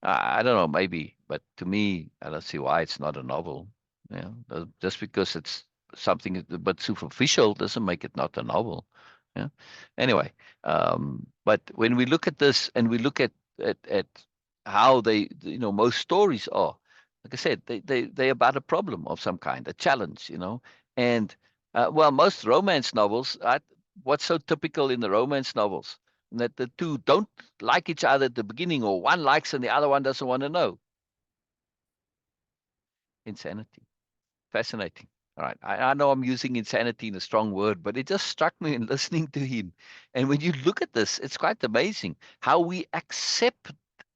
Speaker 2: I don't know, maybe, but to me, I don't see why it's not a novel. Just because it's something a bit superficial doesn't make it not a novel. Yeah. Anyway, but when we look at this and we look at how most stories are, like I said, they're about a problem of some kind, a challenge, and Well, most romance novels, what's so typical in the romance novels? That the two don't like each other at the beginning, or one likes and the other one doesn't want to know. Insanity. Fascinating. All right. I know I'm using insanity in a strong word, but it just struck me in listening to him. And when you look at this, it's quite amazing how we accept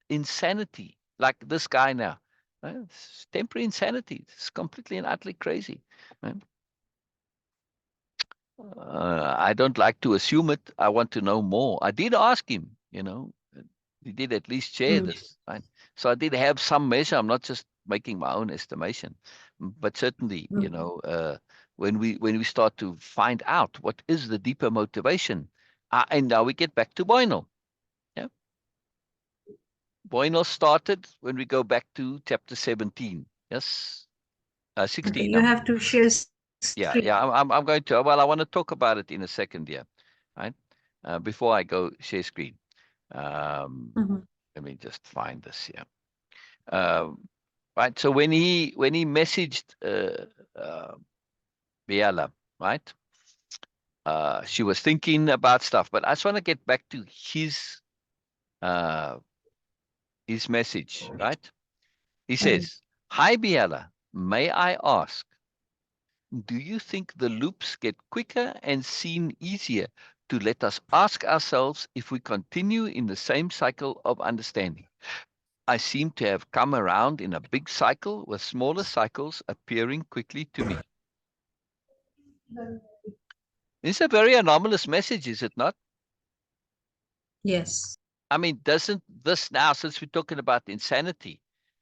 Speaker 2: insanity, like this guy now. It's temporary insanity. It's completely and utterly crazy. Right? I don't like to assume it. I want to know more. I did ask him, he did at least share
Speaker 1: Mm.
Speaker 2: this, right? So I did have some measure. I'm not just making my own estimation, but certainly,
Speaker 1: Mm.
Speaker 2: when we start to find out what is the deeper motivation, and now we get back to Boynal. Yeah, Boynal started when we go back to chapter 17. Yes,
Speaker 1: Okay,
Speaker 2: 16.
Speaker 1: you have to share screen.
Speaker 2: Yeah. I'm going to. Well, I want to talk about it in a second, yeah, right? Before I go share screen, um,
Speaker 1: Mhm.
Speaker 2: let me just find this here. Right. So when he messaged Biella, right? She was thinking about stuff, but I just want to get back to uh, his message, right? He
Speaker 1: Okay.
Speaker 2: says, "Hi Biella, may I ask, do you think the loops get quicker and seen easier to let us ask ourselves if we continue in the same cycle of understanding? I seem to have come around in a big cycle with smaller cycles appearing quickly to me." It's a very anomalous message, is it not?
Speaker 1: Yes.
Speaker 2: I mean, doesn't this now, since we're talking about insanity,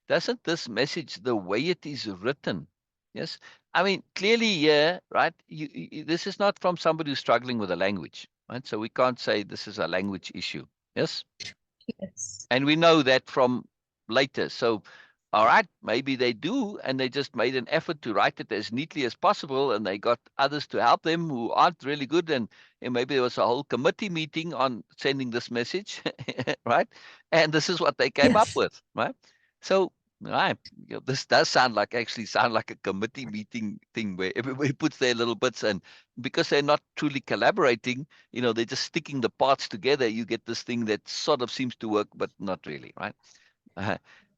Speaker 2: doesn't this message, the way it is written, yes? I mean, clearly, yeah, right? This is not from somebody who's struggling with a language, right? So we can't say this is a language issue, yes?
Speaker 1: Yes.
Speaker 2: And we know that from later. So, all right, maybe they do, and they just made an effort to write it as neatly as possible, and they got others to help them who aren't really good. And maybe there was a whole committee meeting on sending this message, right? And this is what they came up
Speaker 1: Yes.
Speaker 2: with, right? So, right, this does sound like a committee meeting thing where everybody puts their little bits in, because they're not truly collaborating. They're just sticking the parts together. You get this thing that sort of seems to work, but not really, right?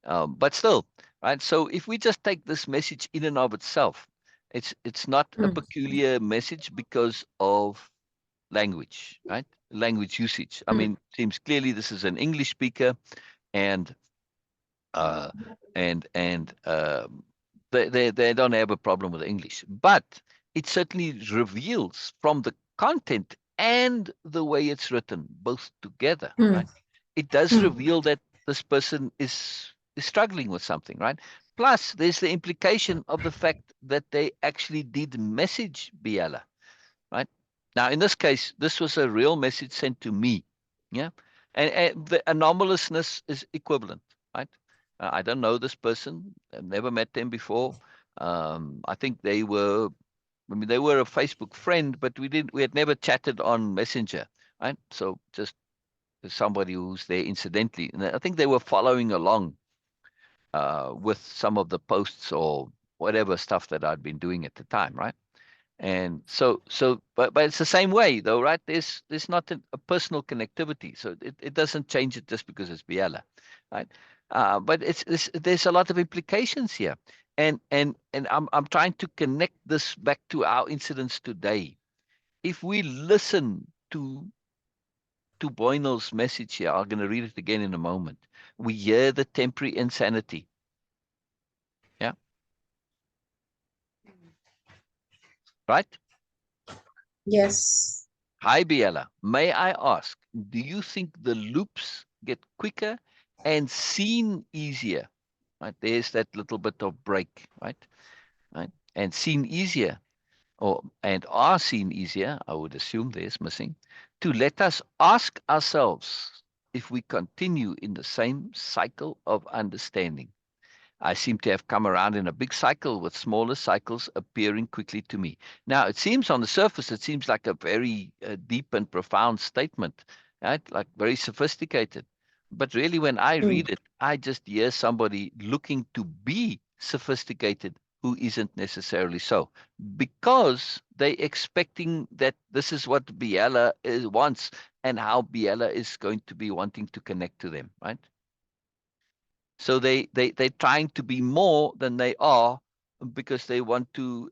Speaker 2: Uh, but still, right? So if we just take this message in and of itself, it's not a
Speaker 1: Mm.
Speaker 2: peculiar message because of language, right? Language usage. I
Speaker 1: Mm.
Speaker 2: mean, seems clearly this is an English speaker, and uh, they don't have a problem with English, but it certainly reveals from the content and the way it's written, both together,
Speaker 1: Mm.
Speaker 2: right? It does
Speaker 1: Mm.
Speaker 2: reveal that this person is struggling with something, right? Plus, there's the implication of the fact that they actually did message Biella, right? Now, in this case, this was a real message sent to me, yeah, and the anomalousness is equivalent, right? I don't know this person. I've never met them before. I think they were, I mean, they were a Facebook friend, but we had never chatted on Messenger, right? So just somebody who's there incidentally, and I think they were following along with some of the posts or whatever stuff that I'd been doing at the time, right? And but it's the same way though, right? There's not a personal connectivity, so it doesn't change it just because it's Biella, right? But there's a lot of implications here, and I'm trying to connect this back to our incidents today. If we listen to Boynal's message here, I'm going to read it again in a moment. We hear the temporary insanity, yeah, right?
Speaker 1: Yes.
Speaker 2: Hi, Biella. May I ask, do you think the loops get quicker and seen easier? Right, there's that little bit of break, right? Right, and seen easier, and are seen easier. I would assume there's missing to let us ask ourselves if we continue in the same cycle of understanding. I seem to have come around in a big cycle with smaller cycles appearing quickly to me. Now, it seems on the surface, it seems like a very deep and profound statement, right? Like very sophisticated. But really, when I
Speaker 1: Mm.
Speaker 2: read it, I just hear somebody looking to be sophisticated who isn't necessarily so. Because they expecting that this is what Biella wants and how Biella is going to be wanting to connect to them, right? So they're trying to be more than they are because they want to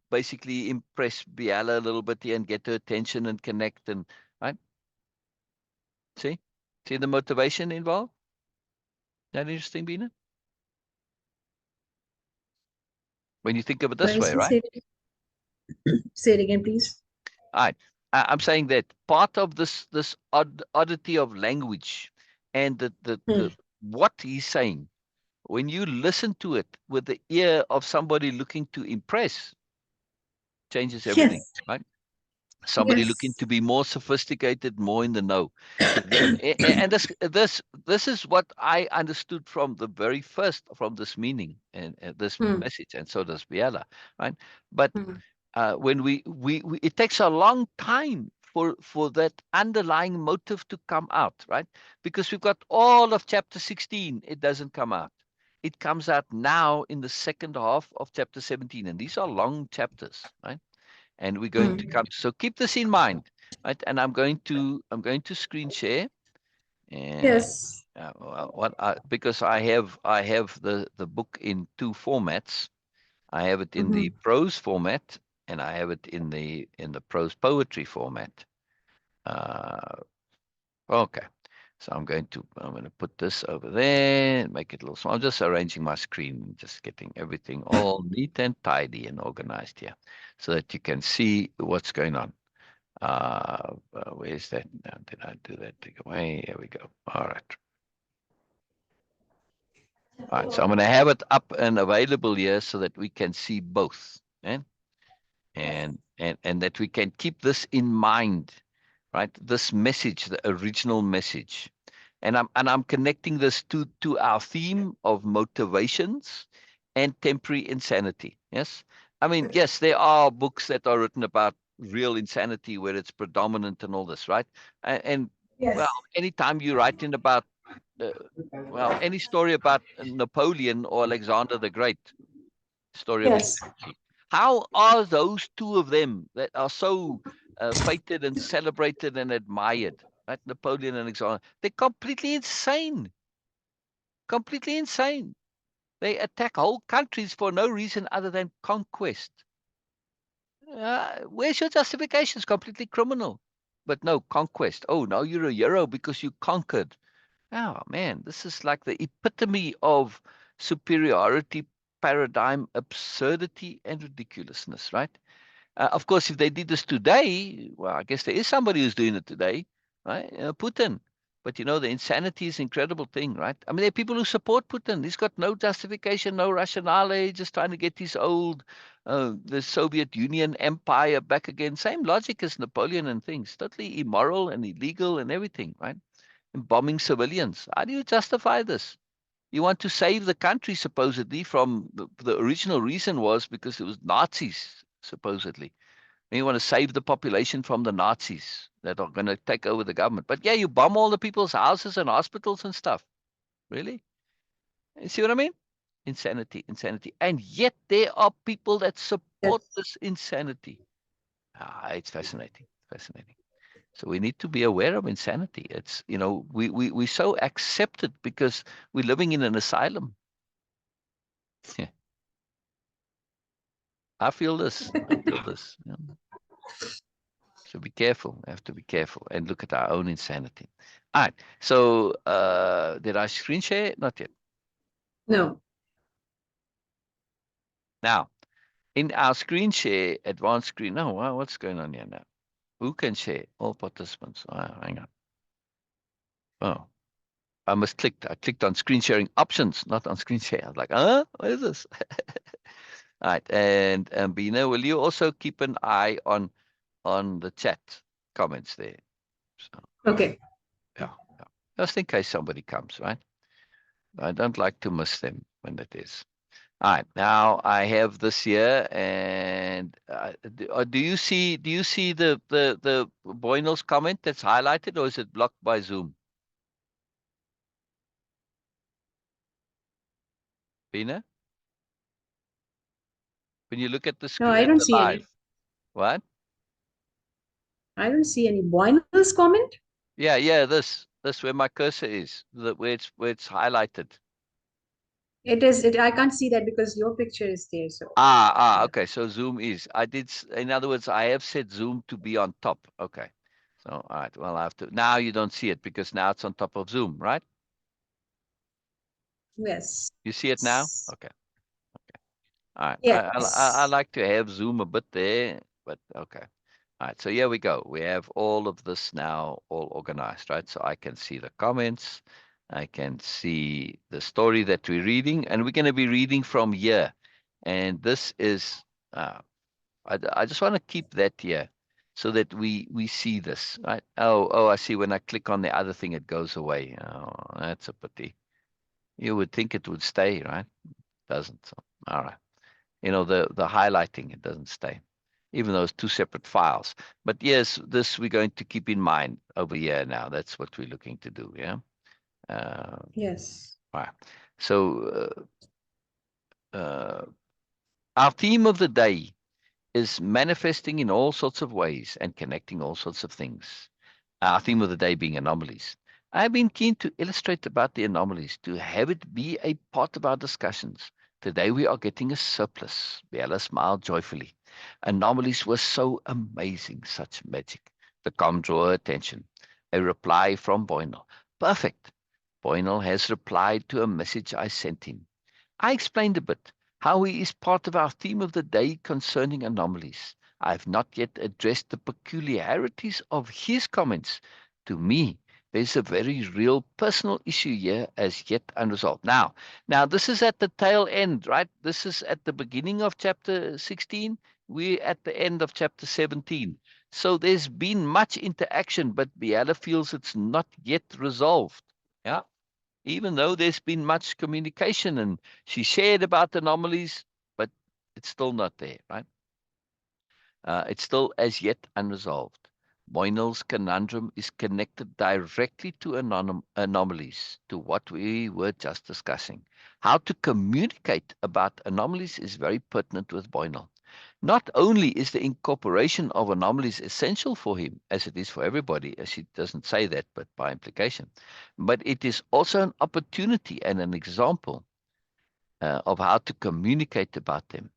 Speaker 2: basically impress Biella a little bit here and get her attention and connect and right. See the motivation involved. That interesting, Beena? When you think of it this
Speaker 1: Sorry,
Speaker 2: way,
Speaker 1: sir,
Speaker 2: right?
Speaker 1: say it again, please.
Speaker 2: All right. I'm saying that part of this oddity of language and the
Speaker 1: Hmm.
Speaker 2: what he's saying, when you listen to it with the ear of somebody looking to impress, changes everything,
Speaker 1: Yes,
Speaker 2: right? Somebody looking
Speaker 1: yes.
Speaker 2: to be more sophisticated, more in the know. Then, and this is what I understood from the very first from this meaning and this
Speaker 1: Hmm.
Speaker 2: message, and so does Biella, right? But
Speaker 1: Hmm.
Speaker 2: when we it takes a long time for that underlying motive to come out, right? Because we've got all of chapter 16, it doesn't come out. It comes out now in the second half of chapter 17, and these are long chapters, right? And we're going to
Speaker 1: Hmm.
Speaker 2: come. So keep this in mind, right? And I'm going to screen share, and
Speaker 1: Yes.
Speaker 2: well, because I have the book in two formats. I have it in the
Speaker 1: Hmm.
Speaker 2: prose format, and I have it in the prose poetry format. Uh, okay. So I'm going to put this over there and make it a little small. I'm just arranging my screen, just getting everything all neat and tidy and organized here so that you can see what's going on. Where's that? Now, did I do that? Take away. Here we go. All right. All right. So I'm going to have it up and available here so that we can see both. Eh? And that we can keep this in mind, right? This message, the original message. And I'm connecting this to our theme of motivations and temporary insanity. Yes. I mean, yes, there are books that are written about real insanity where it's predominant and all this, right? And well,
Speaker 1: Yes.
Speaker 2: anytime you're writing about uh, well, any story about Napoleon or Alexander the Great, story of
Speaker 1: Yes.
Speaker 2: insanity. How are those two of them that are so feted and celebrated and admired, right? Napoleon and Alexander, they're completely insane. Completely insane. They attack whole countries for no reason other than conquest. Where's your justification? It's completely criminal. But no, conquest. Oh, now you're a hero because you conquered. Oh man, this is like the epitome of superiority paradigm absurdity and ridiculousness, right? Of course, if they did this today, well, I guess there is somebody who's doing it today, right? Putin. But the insanity is an incredible thing, right? I mean, there are people who support Putin. He's got no justification, no rationale, just trying to get his old, the Soviet Union empire back again. Same logic as Napoleon and things. Totally immoral and illegal and everything, right? And bombing civilians. How do you justify this? You want to save the country, supposedly, from the original reason was because it was Nazis, supposedly. And you want to save the population from the Nazis that are going to take over the government. But yeah, you bomb all the people's houses and hospitals and stuff. Really? You see what I mean? Insanity, insanity. And yet there are people that support
Speaker 1: Yes.
Speaker 2: this insanity. It's fascinating. Fascinating. So we need to be aware of insanity. It's, we so accept it because we're living in an asylum. I feel this. I feel this. So be careful. We have to be careful and look at our own insanity. All right. So did I screen share? Not yet.
Speaker 1: No.
Speaker 2: Now, in our screen share, advanced screen. No, what's going on here now? Who can share? All participants. Oh, hang on. Oh, I clicked on screen sharing options, not on screen share. I was like, what is this? All right. And Beena, will you also keep an eye on the chat comments there? So,
Speaker 1: Okay.
Speaker 2: yeah, yeah. Just in case somebody comes, right? I don't like to miss them when it is. All right, now I have this here, and do you see the Boynal's comment that's highlighted, or is it blocked by Zoom? Bina, when you look at the
Speaker 1: No,
Speaker 2: screen
Speaker 1: I
Speaker 2: at
Speaker 1: don't
Speaker 2: the
Speaker 1: see any.
Speaker 2: live, What?
Speaker 1: I don't see any Boynal's comment.
Speaker 2: Yeah, this where my cursor is, where it's highlighted.
Speaker 1: It is it. I can't see that because your picture is there. So yeah.
Speaker 2: Okay. So Zoom is. In other words, I have set Zoom to be on top. Okay. So, all right. Well, I have to. Now you don't see it because now it's on top of Zoom, right?
Speaker 1: Yes.
Speaker 2: You see it now? Okay. All right. I
Speaker 1: Yes.
Speaker 2: like to have Zoom a bit there, but okay. All right. So here we go. We have all of this now all organized, right? So I can see the comments. I can see the story that we're reading, and we're going to be reading from here. And this is, I just want to keep that here so that we see this, right? Oh, I see. When I click on the other thing, it goes away. Oh, that's a pity. You would think it would stay, right? Doesn't. So, all right. The highlighting, it doesn't stay, even though it's two separate files. But yes, this we're going to keep in mind over here now. That's what we're looking to do. Yeah. Uh,
Speaker 1: Yes.
Speaker 2: right. So our theme of the day is manifesting in all sorts of ways and connecting all sorts of things. Our theme of the day being anomalies. I've been keen to illustrate about the anomalies, to have it be a part of our discussions. Today we are getting a surplus. Biella smiled joyfully. Anomalies were so amazing, such magic. The com drew her attention. A reply from Boynal. Perfect. Boynal has replied to a message I sent him. I explained a bit how he is part of our theme of the day concerning anomalies. I have not yet addressed the peculiarities of his comments. To me, there's a very real personal issue here as yet unresolved. Now this is at the tail end, right? This is at the beginning of chapter 16. We're at the end of chapter 17. So there's been much interaction, but Biella feels it's not yet resolved. Yeah, even though there's been much communication and she shared about anomalies, but it's still not there, right? It's still as yet unresolved. Boynal's conundrum is connected directly to anomalies, to what we were just discussing. How to communicate about anomalies is very pertinent with Boynal. Not only is the incorporation of anomalies essential for him, as it is for everybody, as he doesn't say that, but by implication, but it is also an opportunity and an example of how to communicate about them.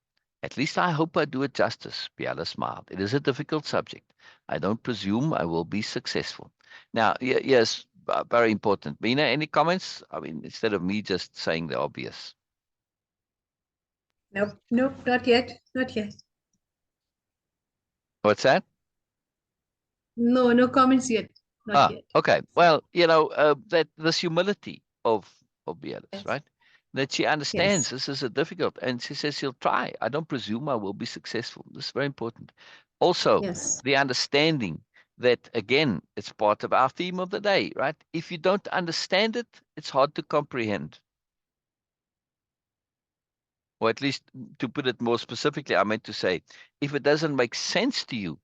Speaker 2: At least I hope I do it justice. Biella smiled. It is a difficult subject. I don't presume I will be successful. Now, yes, very important. Beena, any comments? I mean, instead of me just saying the obvious.
Speaker 1: Nope. Nope. Not yet. Not yet.
Speaker 2: What's that?
Speaker 1: No. No comments yet. Not yet.
Speaker 2: Okay. Well, that this humility of Biella's,
Speaker 1: Yes.
Speaker 2: right? That she understands
Speaker 1: Yes.
Speaker 2: this is a difficult, and she says she'll try. I don't presume I will be successful. This is very important. Also,
Speaker 1: Yes.
Speaker 2: the understanding that again, it's part of our theme of the day, right? If you don't understand it, it's hard to comprehend. Or at least to put it more specifically, I meant to say, if it doesn't make sense to you,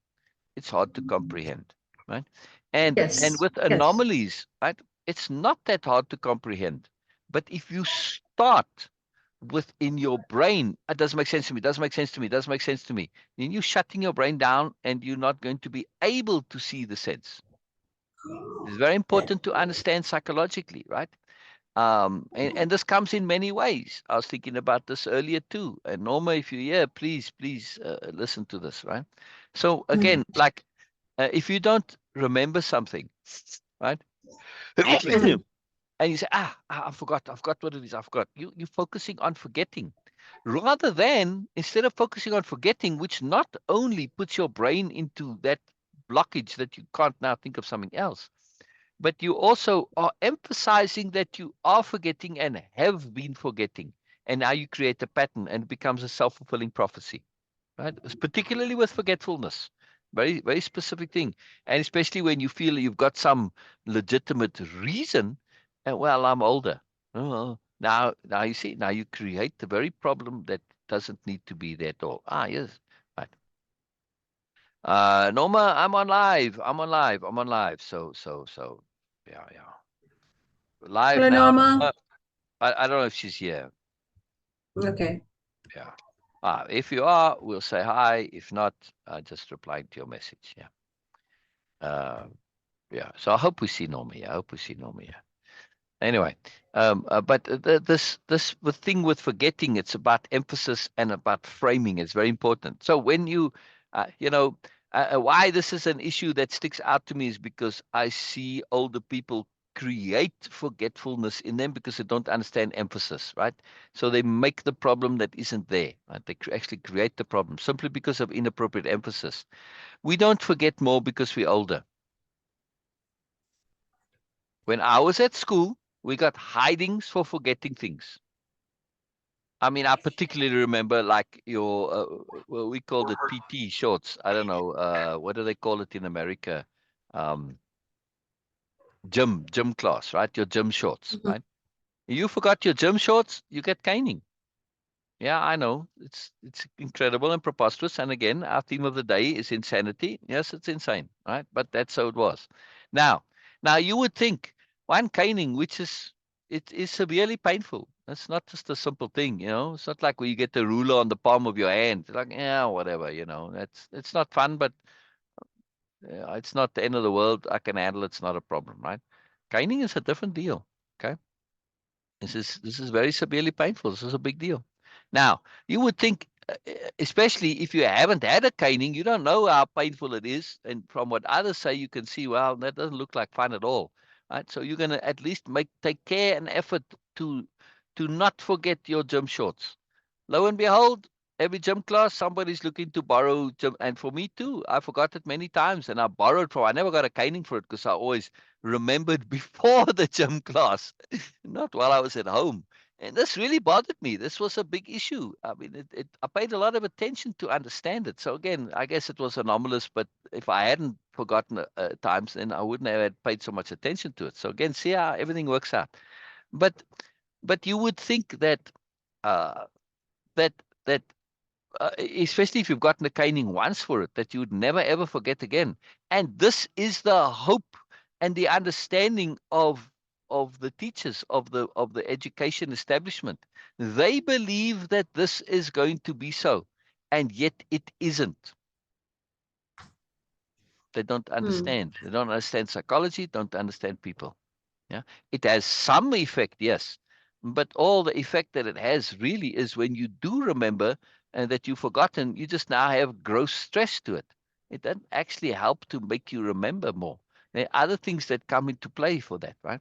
Speaker 2: it's hard to comprehend, right? And
Speaker 1: Yes.
Speaker 2: with
Speaker 1: Yes.
Speaker 2: anomalies, right, it's not that hard to comprehend. But if you start within your brain, it doesn't make sense to me, doesn't make sense to me, doesn't make sense to me, then you're shutting your brain down and you're not going to be able to see the sense. It's very important to understand psychologically, right? And this comes in many ways. I was thinking about this earlier too. And Norma, if you're here, please listen to this, right? So again, like if you don't remember something, right?
Speaker 1: Mhm.
Speaker 2: And you say, I forgot what it is, I forgot. You're focusing on forgetting. Rather than, instead of focusing on forgetting, which not only puts your brain into that blockage that you can't now think of something else, but you also are emphasizing that you are forgetting and have been forgetting. And now you create a pattern and it becomes a self-fulfilling prophecy, right? It's particularly with forgetfulness, very, very specific thing. And especially when you feel you've got some legitimate reason, and well, I'm older. Oh, now you see, now you create the very problem that doesn't need to be there at all. Yes, right. Norma, I'm on live. I'm on live. So, yeah. Live
Speaker 1: Hello,
Speaker 2: now.
Speaker 1: Norma.
Speaker 2: I don't know if she's here.
Speaker 1: Okay.
Speaker 2: Yeah. If you are, we'll say hi. If not, just replying to your message. Yeah. Uh, yeah. So I hope we see Norma. Yeah. I hope we see Norma. Yeah. Anyway, but this the thing with forgetting, it's about emphasis and about framing. It's very important. So when you, why this is an issue that sticks out to me is because I see older people create forgetfulness in them because they don't understand emphasis, right? So they make the problem that isn't there, right? They actually create the problem simply because of inappropriate emphasis. We don't forget more because we're older. When I was at school, we got hidings for forgetting things. I mean, I particularly remember like your, well, we called it PT shorts. I don't know, what do they call it in America? Um, gym class, right? Your gym shorts,
Speaker 1: Mhm.
Speaker 2: right? You forgot your gym shorts, you get caning. Yeah, I know. It's incredible and preposterous. And again, our theme of the day is insanity. Yes, it's insane, right? But that's how it was. Now, now you would think one caning, which is it is severely painful. It's not just a simple thing, you know. It's not like where you get the ruler on the palm of your hand. It's like, yeah, whatever, you know. That's it's not fun, but it's not the end of the world. I can handle it. It's not a problem, right? Caning is a different deal. Okay. This is very severely painful. This is a big deal. Now, you would think, especially if you haven't had a caning, you don't know how painful it is. And from what others say, you can see, well, that doesn't look like fun at all, right? So you're going to at least take care and effort to to not forget your gym shorts. Lo and behold, every gym class, somebody's looking to borrow gym. And for me too, I forgot it many times and I borrowed I never got a caning for it because I always remembered before the gym class, not while I was at home. And this really bothered me. This was a big issue. I mean, I paid a lot of attention to understand it. So again, I guess it was anomalous, but if I hadn't forgotten times, then I wouldn't have had paid so much attention to it. So again, see how everything works out. But you would think that uh, that that especially if you've gotten a caning once for it, that you would never ever forget again. And this is the hope and the understanding of the teachers of the education establishment. They believe that this is going to be so, and yet it isn't. They don't
Speaker 1: Hmm.
Speaker 2: understand. They don't understand psychology, don't understand people. Yeah. It has some effect, yes. But all the effect that it has really is when you do remember and that you've forgotten, you just now have gross stress to it. It doesn't actually help to make you remember more. There are other things that come into play for that, right?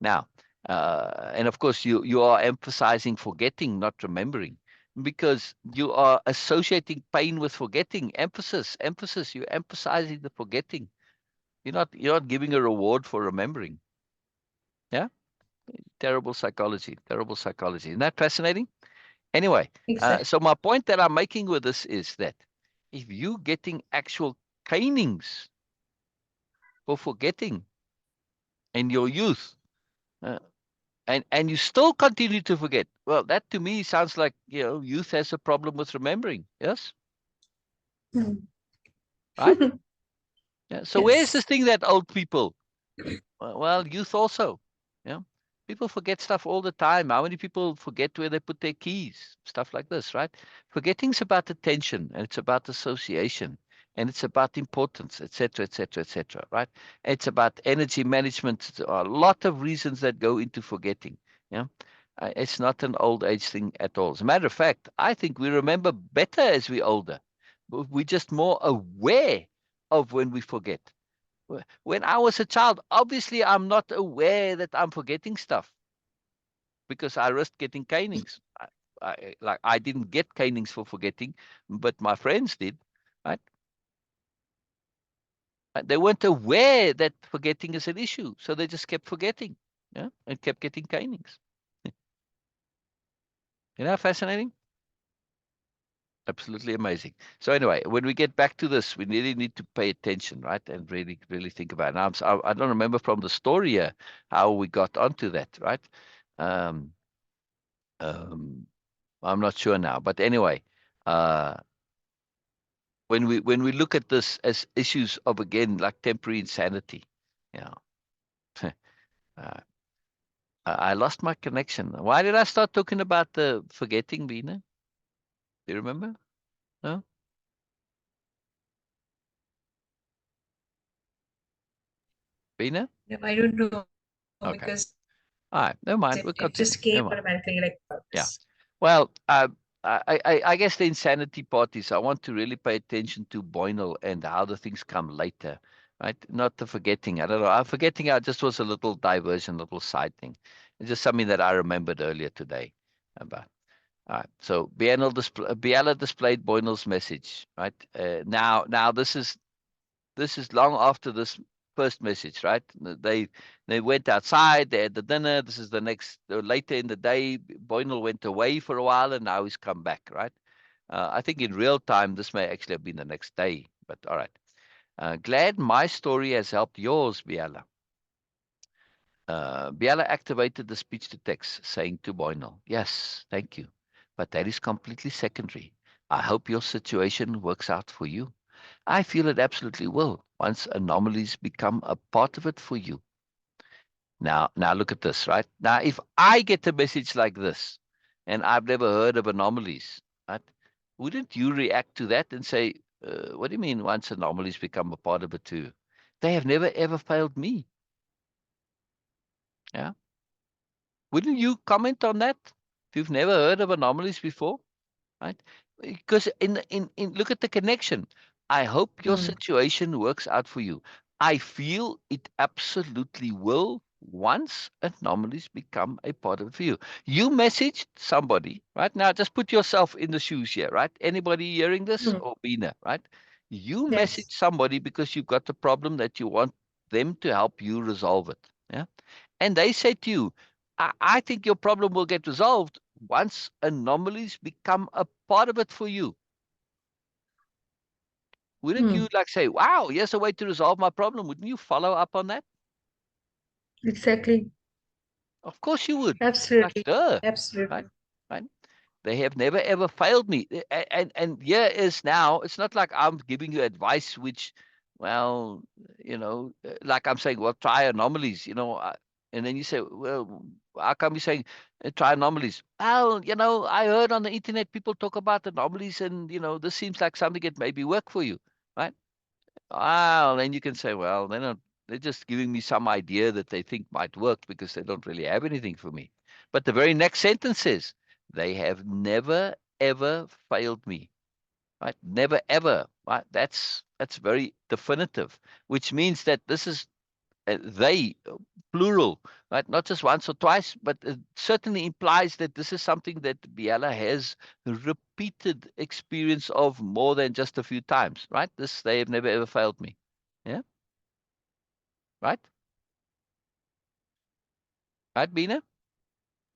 Speaker 2: Now, and of course, you are emphasizing forgetting, not remembering, because you are associating pain with forgetting. Emphasis. You're emphasizing the forgetting. You're not giving a reward for remembering. Yeah. Terrible psychology. Terrible psychology. Isn't that fascinating? Anyway,
Speaker 1: Exactly.
Speaker 2: so my point that I'm making with this is that if you getting actual canings for forgetting in your youth, uh, and you still continue to forget, well, that to me sounds like youth has a problem with remembering. Yes,
Speaker 1: Hmm.
Speaker 2: right? Yeah. So where's this
Speaker 1: Yes.
Speaker 2: thing that old people? Well, youth also. Yeah. People forget stuff all the time. How many people forget where they put their keys? Stuff like this, right? Forgetting's about attention and it's about association and it's about importance, etc., etc., etc., right? It's about energy management. There are a lot of reasons that go into forgetting. Yeah. It's not an old age thing at all. As a matter of fact, I think we remember better as we're older. We're just more aware of when we forget. When I was a child, obviously I'm not aware that I'm forgetting stuff because I risked getting canings. I didn't get canings for forgetting, but my friends did. Right? They weren't aware that forgetting is an issue, so they just kept forgetting, yeah, and kept getting canings. Fascinating. Absolutely amazing. So anyway, when we get back to this, we really need to pay attention, right, and really, really think about it. Now, I don't remember from the story here how we got onto that, right? Um, um, I'm not sure now, but anyway, uh, when we look at this as issues of again like temporary insanity, yeah, uh, I lost my connection. Why did I start talking about the forgetting, Beena? Do you remember? No? Beena?
Speaker 1: No, I don't know
Speaker 2: Okay.
Speaker 1: because
Speaker 2: All right. Never mind. We'll
Speaker 1: it just
Speaker 2: continue.
Speaker 1: came
Speaker 2: Never mind.
Speaker 1: automatically like
Speaker 2: Yeah.
Speaker 1: this.
Speaker 2: Well, I guess the insanity part is I want to really pay attention to Boynal and how the things come later, right? Not the forgetting. I don't know. I'm forgetting. I just was a little diversion, little side thing. It's just something that I remembered earlier today about. All right. So Biella displayed Boynal's message, right? Now this is long after this first message, right? They went outside, they had the dinner. This is the next later in the day. Boynal went away for a while, and now he's come back, right? I think in real time this may actually have been the next day, but all right. Glad my story has helped yours, Biella. Biella activated the speech to text, saying to Boynal, "Yes, thank you, but that is completely secondary. I hope your situation works out for you. I feel it absolutely will once anomalies become a part of it for you." Now look at this, right? Now, if I get a message like this and I've never heard of anomalies, right? Wouldn't you react to that and say, what do you mean once anomalies become a part of it too? They have never ever failed me. Yeah. Wouldn't you comment on that if you've never heard of anomalies before? Right? Because in look at the connection. I hope your
Speaker 1: Hmm.
Speaker 2: situation works out for you. I feel it absolutely will once anomalies become a part of it for you. You messaged somebody, right? Now just put yourself in the shoes here, right? Anybody hearing this
Speaker 1: Hmm.
Speaker 2: or Beena, right? You message
Speaker 1: Yes.
Speaker 2: somebody because you've got a problem that you want them to help you resolve it. Yeah. And they say to you, I think your problem will get resolved once anomalies become a part of it for you. Wouldn't
Speaker 1: Hmm.
Speaker 2: you like say, wow, here's a way to resolve my problem? Wouldn't you follow up on that?
Speaker 1: Exactly.
Speaker 2: Of course you would. Like,
Speaker 1: Absolutely.
Speaker 2: duh, right?
Speaker 1: Absolutely.
Speaker 2: Right? They have never ever failed me. And here is now, it's not like I'm giving you advice which, well, like I'm saying, well, try anomalies, and then you say, well, how come you're saying try anomalies? Well, I heard on the internet people talk about anomalies, and this seems like something that maybe work for you, right? Well, then you can say, well, they're just giving me some idea that they think might work because they don't really have anything for me. But the very next sentence says, they have never ever failed me. Right? Never ever. Right? That's very definitive, which means that this is they plural, right? Not just once or twice, but it certainly implies that this is something that Biella has repeated experience of more than just a few times, right? This they have never ever failed me. Yeah, right? Right, Bina?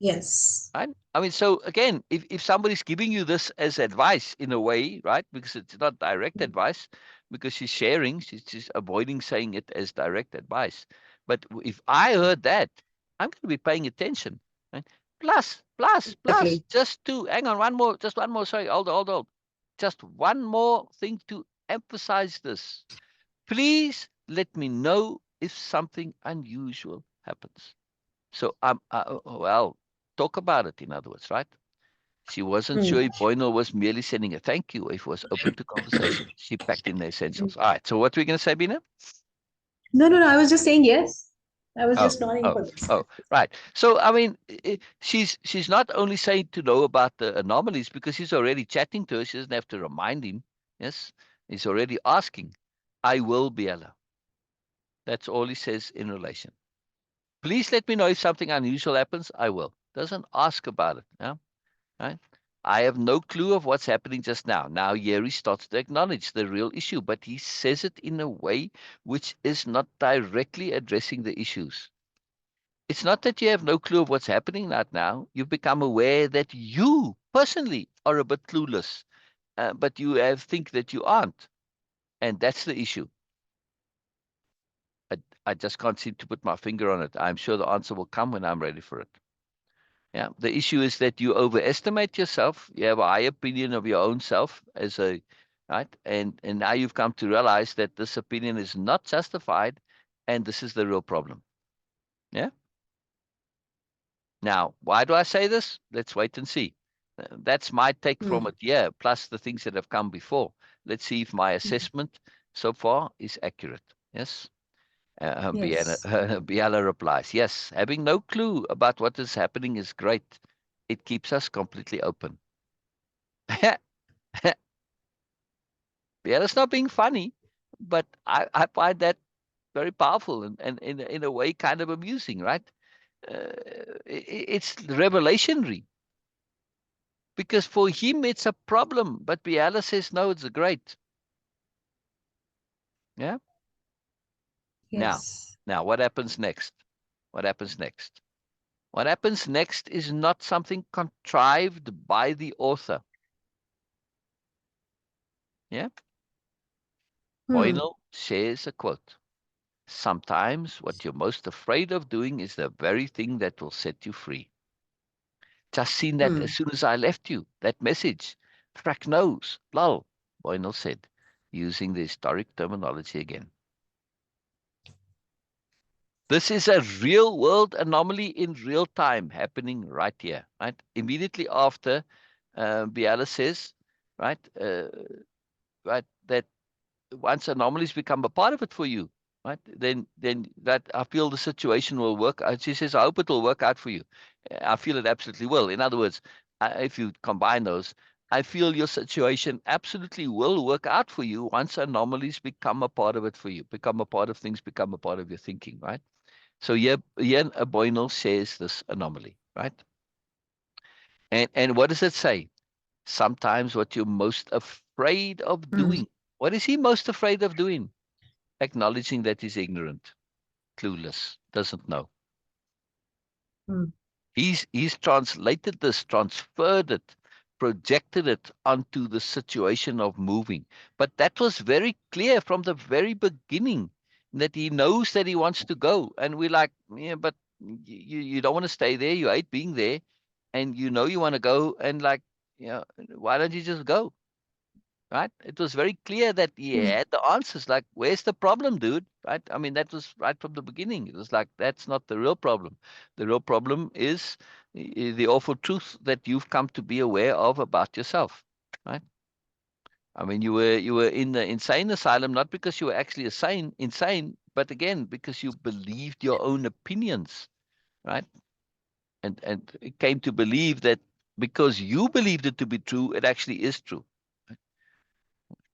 Speaker 1: Yes.
Speaker 2: Right? I mean, so again, if somebody's giving you this as advice in a way, right? Because it's not direct
Speaker 1: Hmm.
Speaker 2: advice, because she's sharing, she's avoiding saying it as direct advice. But if I heard that, I'm going to be paying attention. Right? Plus,
Speaker 1: Exactly.
Speaker 2: just to hang on, just one more. Sorry, hold. Just one more thing to emphasize this. Please let me know if something unusual happens. So well, talk about it. In other words, right? She wasn't
Speaker 1: Hmm.
Speaker 2: sure if Boynal was merely sending a thank you, or if it was open to conversation. She packed in the essentials. All right. So what are we going to say, Bina?
Speaker 1: No, no, no. I was just saying yes. I was
Speaker 2: Oh,
Speaker 1: just nodding
Speaker 2: oh,
Speaker 1: for this.
Speaker 2: oh. Right. So I mean, she's not only saying to know about the anomalies because he's already chatting to her. She doesn't have to remind him. Yes, he's already asking. I will, Biella. That's all he says in relation. Please let me know if something unusual happens. I will. Doesn't ask about it. Yeah. Right? I have no clue of what's happening just now. Now Yeri starts to acknowledge the real issue, but he says it in a way which is not directly addressing the issues. It's not that you have no clue of what's happening right now. You've become aware that you personally are a bit clueless, but you think that you aren't. And that's the issue. I just can't seem to put my finger on it. I'm sure the answer will come when I'm ready for it. Yeah. The issue is that you overestimate yourself. You have a high opinion of your own self as a right. And now you've come to realize that this opinion is not justified, and this is the real problem. Yeah. Now, why do I say this? Let's wait and see. That's my take from
Speaker 1: Hmm.
Speaker 2: it, yeah, plus the things that have come before. Let's see if my
Speaker 1: Hmm.
Speaker 2: assessment so far is accurate. Yes.
Speaker 1: Yes.
Speaker 2: Biella replies, yes, having no clue about what is happening is great. It keeps us completely open. Biella's not being funny, but I find that very powerful and in a way kind of amusing, right? It's revelationary because for him it's a problem, but Biella says, no, it's a great. Yeah. Now,
Speaker 1: Yes.
Speaker 2: now what happens next? What happens next? What happens next is not something contrived by the author. Yeah.
Speaker 1: Hmm.
Speaker 2: Boynal shares a quote. Sometimes what you're most afraid of doing is the very thing that will set you free. Just seen that as
Speaker 1: Hmm.
Speaker 2: soon as I left you, that message. Frack knows, lol, Boynal said, using the historic terminology again. This is a real world anomaly in real time happening right here, right? Immediately after Biella says, right, right, that once anomalies become a part of it for you, right, then that I feel the situation will work out. She says, I hope it will work out for you. I feel it absolutely will. In other words, if you combine those, I feel your situation absolutely will work out for you once anomalies become a part of it for you, become a part of things, become a part of your thinking, right? So here Boynal says this anomaly, right? And what does it say? Sometimes what you're most afraid of
Speaker 1: Hmm.
Speaker 2: doing. What is he most afraid of doing? Acknowledging that he's ignorant, clueless, doesn't know.
Speaker 1: Hmm.
Speaker 2: He's translated this, transferred it, projected it onto the situation of moving. But that was very clear from the very beginning that he knows that he wants to go. And we're like, yeah, but you don't want to stay there. You hate being there. And you know you want to go. And like, why don't you just go? Right? It was very clear that he
Speaker 1: Hmm.
Speaker 2: had the answers. Like, where's the problem, dude? Right? I mean, that was right from the beginning. It was like, that's not the real problem. The real problem is the awful truth that you've come to be aware of about yourself. Right? I mean, you were in the insane asylum not because you were actually insane, but again because you believed your own opinions, right? And it came to believe that because you believed it to be true, it actually is true.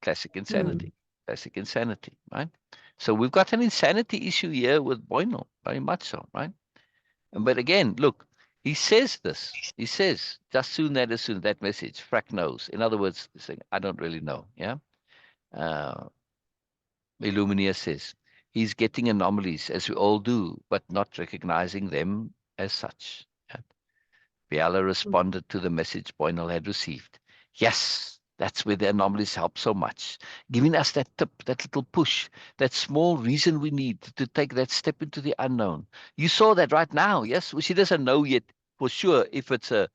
Speaker 2: Classic
Speaker 1: Hmm.
Speaker 2: insanity. Classic insanity, right? So we've got an insanity issue here with Boynal, very much so, right? But again, look, he says this. He says, just soon that as soon that message, frack knows. In other words, he's saying, I don't really know. Yeah. Uh, Illumina says, he's getting anomalies, as we all do, but not recognizing them as such. Yeah. Biella
Speaker 1: Hmm.
Speaker 2: responded to the message Boynal had received. Yes, that's where the anomalies help so much, giving us that tip, that little push, that small reason we need to take that step into the unknown. You saw that right now, yes? Well, she doesn't know yet for sure if it's a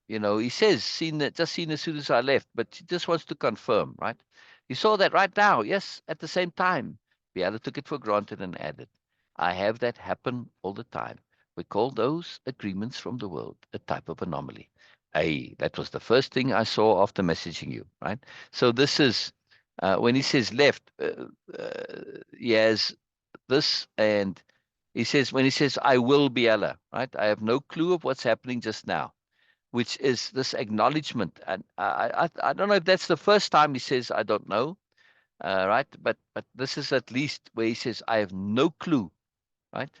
Speaker 2: he says, just seen as soon as I left, but he just wants to confirm, right? You saw that right now, yes, at the same time. Biella took it for granted and added, I have that happen all the time. We call those agreements from the world a type of anomaly. Hey, that was the first thing I saw after messaging you, right? So this is, when he says left, he has this, and when he says, I will Biella, right? I have no clue of what's happening just now, which is this acknowledgement. And I don't know if that's the first time he says, I don't know, right? But this is at least where he says, I have no clue, right?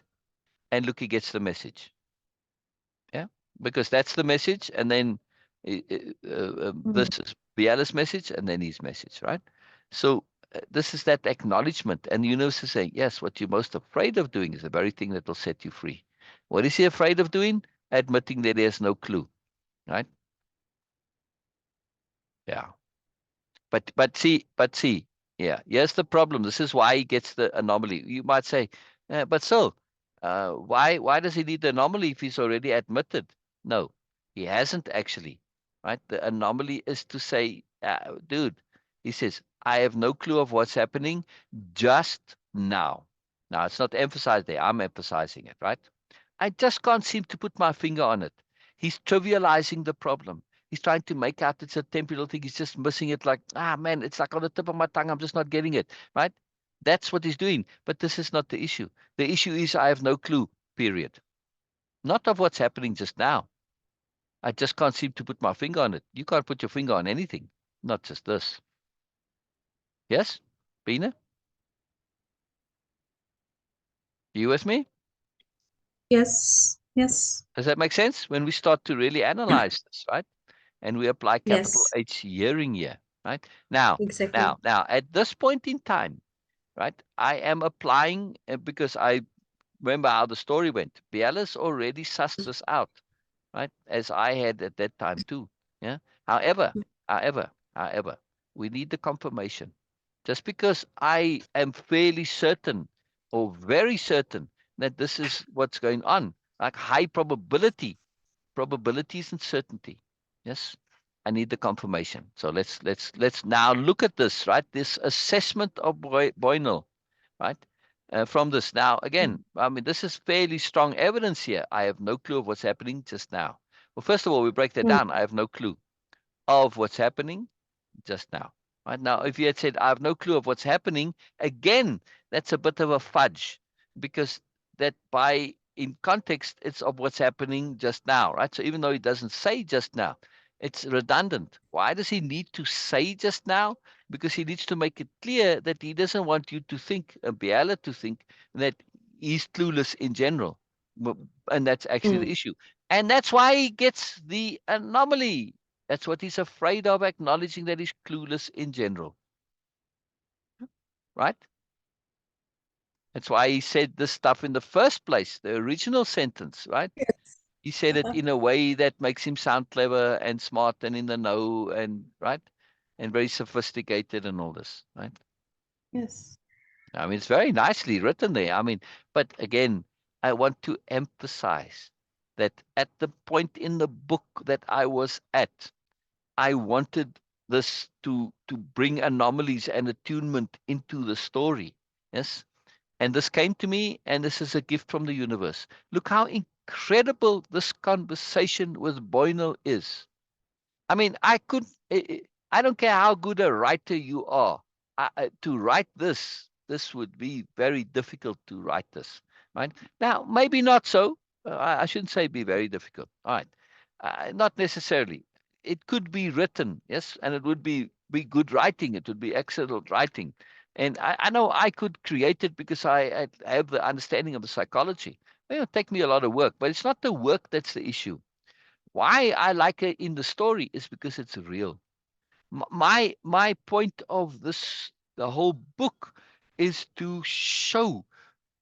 Speaker 2: And look, he gets the message. Yeah, because that's the message. And then this
Speaker 1: Hmm.
Speaker 2: is Biala's message and then his message, right? So this is that acknowledgement. And the universe is saying, yes, what you're most afraid of doing is the very thing that will set you free. What is he afraid of doing? Admitting that he has no clue, right? Yeah. But see, yeah, here's the problem. This is why he gets the anomaly. You might say, but still, why does he need the anomaly if he's already admitted? No, he hasn't actually, right? The anomaly is to say, dude, he says, I have no clue of what's happening just now. Now it's not emphasized there. I'm emphasizing it, right? I just can't seem to put my finger on it. He's trivializing the problem. He's trying to make out it's a temporal thing. He's just missing it like, man, it's like on the tip of my tongue. I'm just not getting it, right? That's what he's doing. But this is not the issue. The issue is I have no clue, period. Not of what's happening just now. I just can't seem to put my finger on it. You can't put your finger on anything, not just this. Yes, Beena? You with me?
Speaker 1: Yes. Yes.
Speaker 2: Does that make sense? When we start to really analyze this, right? And we apply capital
Speaker 1: Yes.
Speaker 2: H hearing here, right? Now,
Speaker 1: Exactly.
Speaker 2: at this point in time, right, I am applying because I remember how the story went. Biella's already sussed this out, right? As I had at that time too. Yeah. However, however, however, we need the confirmation. Just because I am fairly certain or very certain that this is what's going on, like high probability, probabilities and certainty. Yes. I need the confirmation. So let's now look at this, right? This assessment of Boynal, right? From this now, again, I mean, this is fairly strong evidence here. I have no clue of what's happening just now. Well, first of all, we break that
Speaker 1: Mm,
Speaker 2: down. I have no clue of what's happening just now. Right now, if you had said, I have no clue of what's happening, again, that's a bit of a fudge because that by in context, it's of what's happening just now, right? So even though he doesn't say just now, it's redundant. Why does he need to say just now? Because he needs to make it clear that he doesn't want you to think, Biella to think, that he's clueless in general. And that's actually the
Speaker 1: mm,
Speaker 2: issue. And that's why he gets the anomaly. That's what he's afraid of, acknowledging that he's clueless in general, right? That's why he said this stuff in the first place, the original sentence, right?
Speaker 1: yes.
Speaker 2: He said it in a way that makes him sound clever and smart and in the know and right and very sophisticated and all this, right?
Speaker 1: Yes.
Speaker 2: I mean, it's very nicely written there. I mean, but again, I want to emphasize that at the point in the book that I was at, I wanted this to bring anomalies and attunement into the story. Yes. And this came to me, and this is a gift from the universe. Look how incredible this conversation with Boynal is. I mean, I don't care how good a writer you are. To write this would be very difficult to write this, right? Now, maybe not so. I shouldn't say be very difficult. All right. Not necessarily. It could be written, yes, and it would be good writing. It would be excellent writing. And I know I could create it because I have the understanding of the psychology. It'll take me a lot of work, but it's not the work that's the issue. Why I like it in the story is because it's real. My point of this, the whole book, is to show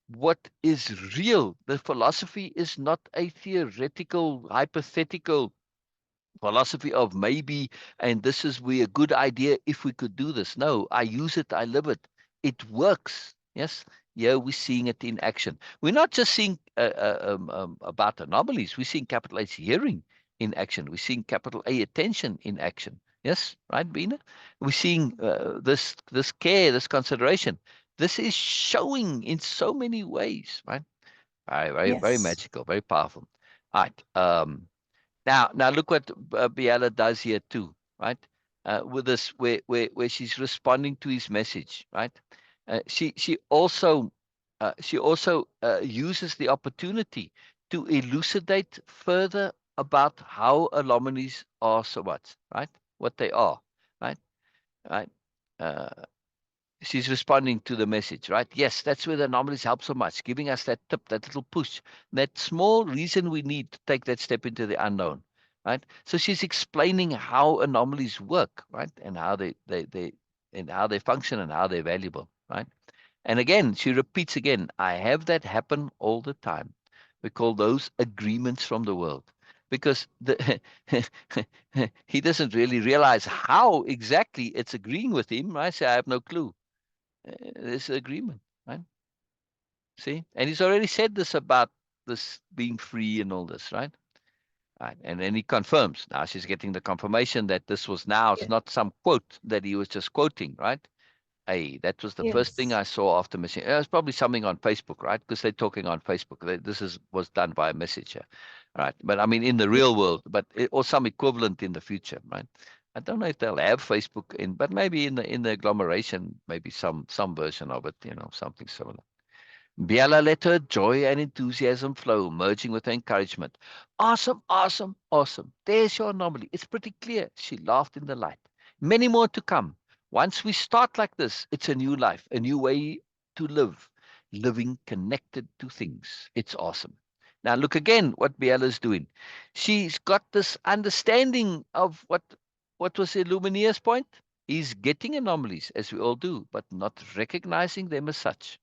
Speaker 2: what is real. The philosophy is not a theoretical, hypothetical philosophy of maybe, and this is we a good idea if we could do this. No, I use it, I live it. It works. Yes. Yeah, we're seeing it in action. We're not just seeing about anomalies. We're seeing capital H hearing in action. We're seeing capital A attention in action. Yes, right, Beena? We're seeing this care, this consideration. This is showing in so many ways, right? Very, very, very
Speaker 1: Yes.
Speaker 2: magical, very powerful. All right. Now look what Biella does here too, right? With this, where she's responding to his message, right? She also uses the opportunity to elucidate further about how anomalies are so what, right? What they are, right? Right. Uh, she's responding to the message, right? Yes, that's where the anomalies help so much, giving us that tip, that little push, that small reason we need to take that step into the unknown, right? So she's explaining how anomalies work, right, and how they and how they function and how they're valuable, right? And again, she repeats again, I have that happen all the time. We call those agreements from the world because he doesn't really realize how exactly it's agreeing with him. I say, I have no clue. This agreement, right? See, and he's already said this about this being free and all this, right? Right. And then he confirms. Now she's getting the confirmation that this was now, it's
Speaker 1: Yes.
Speaker 2: not some quote that he was just quoting, right? Hey, that was the first thing
Speaker 1: Yes.
Speaker 2: I saw after missing. It was probably something on Facebook, right? Because they're talking on Facebook. This was done by a messenger. right? But I mean, in the real world, but or some equivalent in the future, right? I don't know if they'll have Facebook in, but maybe in the agglomeration, maybe some version of it, something similar. Biella let her joy and enthusiasm flow, merging with her encouragement. Awesome, awesome, awesome. There's your anomaly. It's pretty clear. She laughed in the light. Many more to come. Once we start like this, it's a new life, a new way to live, living connected to things. It's awesome. Now look again what Biella's doing. She's got this understanding of what was Illumineer's point? He's getting anomalies, as we all do, but not recognizing them as such.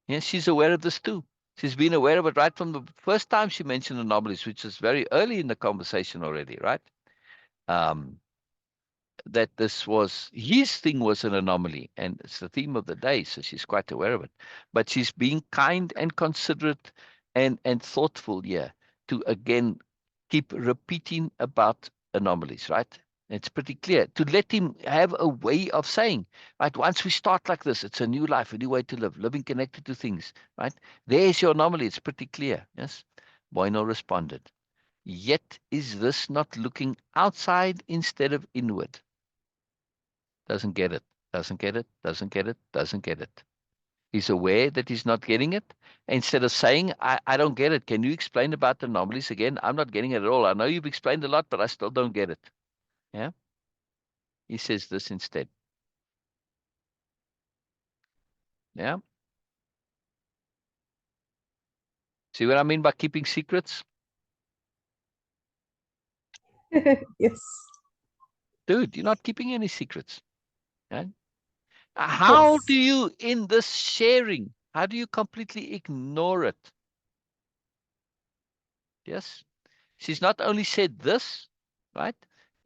Speaker 2: Yes, she's aware of this too. She's been aware of it right from the first time she mentioned anomalies, which is very early in the conversation already, right? Um, that this was his thing was an anomaly, and it's the theme of the day, so she's quite aware of it. But she's being kind and considerate and thoughtful here to again keep repeating about anomalies, right? It's pretty clear to let him have a way of saying, right? Once we start like this, it's a new life, a new way to live, living connected to things, right? There's your anomaly. It's pretty clear. Yes. Boynal responded. Yet is this not looking outside instead of inward? Doesn't get it, doesn't get it, doesn't get it, doesn't get it. He's aware that he's not getting it. Instead of saying, I don't get it. Can you explain about the anomalies again? I'm not getting it at all. I know you've explained a lot, but I still don't get it. Yeah. He says this instead. Yeah. See what I mean by keeping secrets?
Speaker 1: Yes.
Speaker 2: Dude, you're not keeping any secrets. Yeah? How do
Speaker 1: Yes.
Speaker 2: you, in this sharing, how do you completely ignore it? Yes. She's not only said this, right?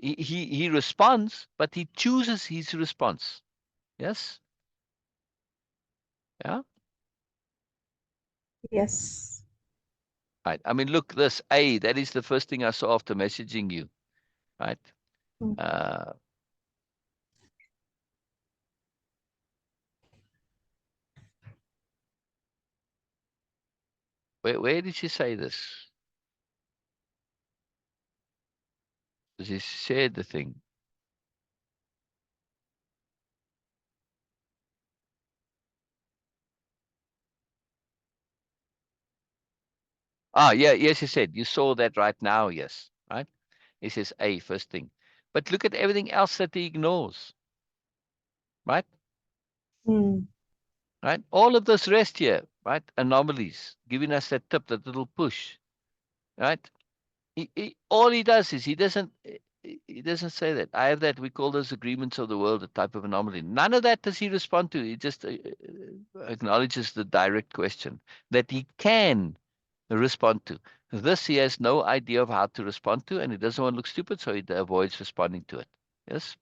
Speaker 2: He responds, but he chooses his response. Yes? Yeah?
Speaker 1: Yes.
Speaker 2: Right. I mean, look, this A, that is the first thing I saw after messaging you, right?
Speaker 1: Mm.
Speaker 2: Uh, where did she say this? She shared the thing. Ah, yeah, yes, he said. You saw that right now, yes. Right? He says A, first thing. But look at everything else that he ignores. Right?
Speaker 1: Mm.
Speaker 2: Right? All of this rest here, right? Anomalies, giving us that tip, that little push. Right? All he does is he doesn't say that. I have that. We call those agreements of the world a type of anomaly. None of that does he respond to. He just acknowledges the direct question that he can respond to. This he has no idea of how to respond to, and he doesn't want to look stupid, so he avoids responding to it. Yes.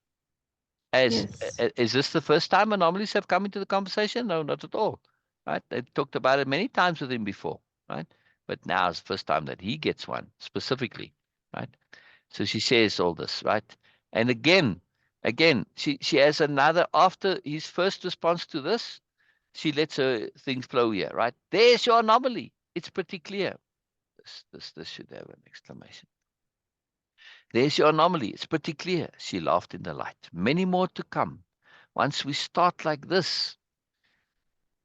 Speaker 1: Yes.
Speaker 2: Is this the first time anomalies have come into the conversation? No, not at all. Right? They've talked about it many times with him before. Right? But now is the first time that he gets one specifically. Right? So she says all this, right? And again, she has another after his first response to this, she lets her things flow here, right? There's your anomaly. It's pretty clear. This should have an exclamation. There's your anomaly. It's pretty clear. She laughed in the light. Many more to come. Once we start like this,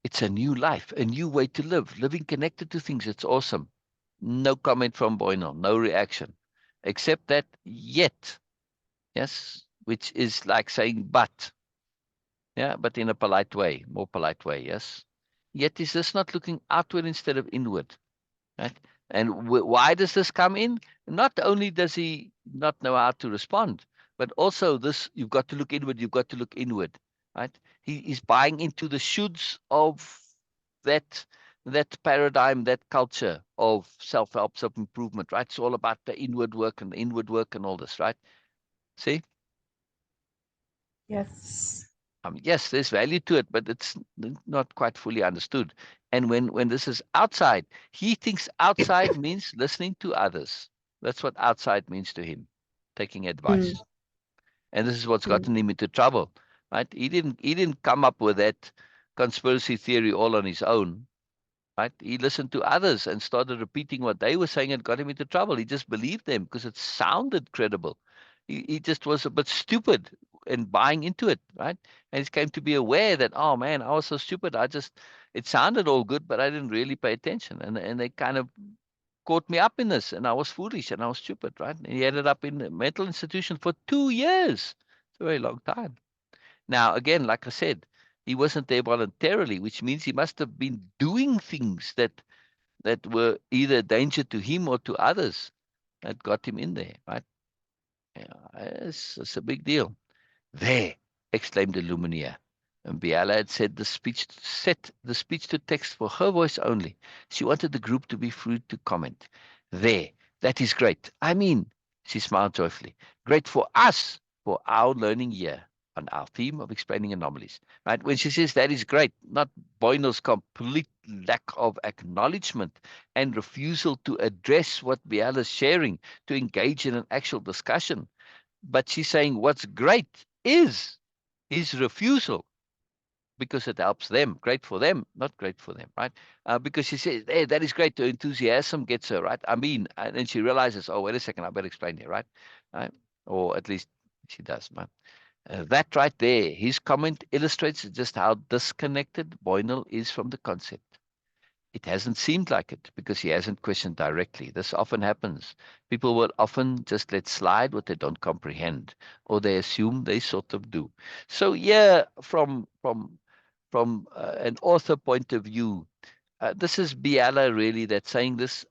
Speaker 2: it's a new life, a new way to live, living connected to things. It's awesome. No comment from Boynal, no reaction, except that yet, yes, which is like saying but, yeah, but in a polite way, more polite way, yes. Yet is this not looking outward instead of inward? Right? And why does this come in? Not only does he not know how to respond, but also this, you've got to look inward, you've got to look inward, right? He is buying into the shoulds of that that paradigm, that culture of self-help, self-improvement, right? It's all about the inward work and the inward work and all this, right? See?
Speaker 1: Yes.
Speaker 2: Yes, there's value to it, but it's not quite fully understood. And when this is outside, he thinks outside means listening to others. That's what outside means to him, taking
Speaker 1: Mm.
Speaker 2: advice. And this is what's
Speaker 1: Mm.
Speaker 2: gotten him into trouble, right? He didn't come up with that conspiracy theory all on his own. right? He listened to others and started repeating what they were saying and got him into trouble. He just believed them because it sounded credible. He just was a bit stupid in buying into it, right? And he came to be aware that, oh man, I was so stupid. It sounded all good, but I didn't really pay attention. And they kind of caught me up in this, and I was foolish and I was stupid, right? And he ended up in a mental institution for 2 years. It's a very long time. Now, again, like I said, he wasn't there voluntarily, which means he must have been doing things that were either a danger to him or to others that got him in there, right? Yeah, it's a big deal. There, exclaimed the Lumineer. And Biella had set the speech to text for her voice only. She wanted the group to be free to comment. There, that is great. I mean, she smiled joyfully. Great for us, for our learning year on our theme of explaining anomalies. Right? When she says that is great, not Boynal's complete lack of acknowledgement and refusal to address what Biella's sharing, to engage in an actual discussion. But she's saying what's great is his refusal because it helps them. Great for them, not great for them, right? Because she says, hey, that is great. The enthusiasm gets her, right? I mean, and then she realizes, oh, wait a second, I better explain here, right? Right? Or at least she does, man. That right there, his comment illustrates just how disconnected Boynal is from the concept. It hasn't seemed like it because he hasn't questioned directly. This often happens. People will often just let slide what they don't comprehend, or they assume they sort of do. So, yeah, from an author point of view, this is Biella really that's saying this.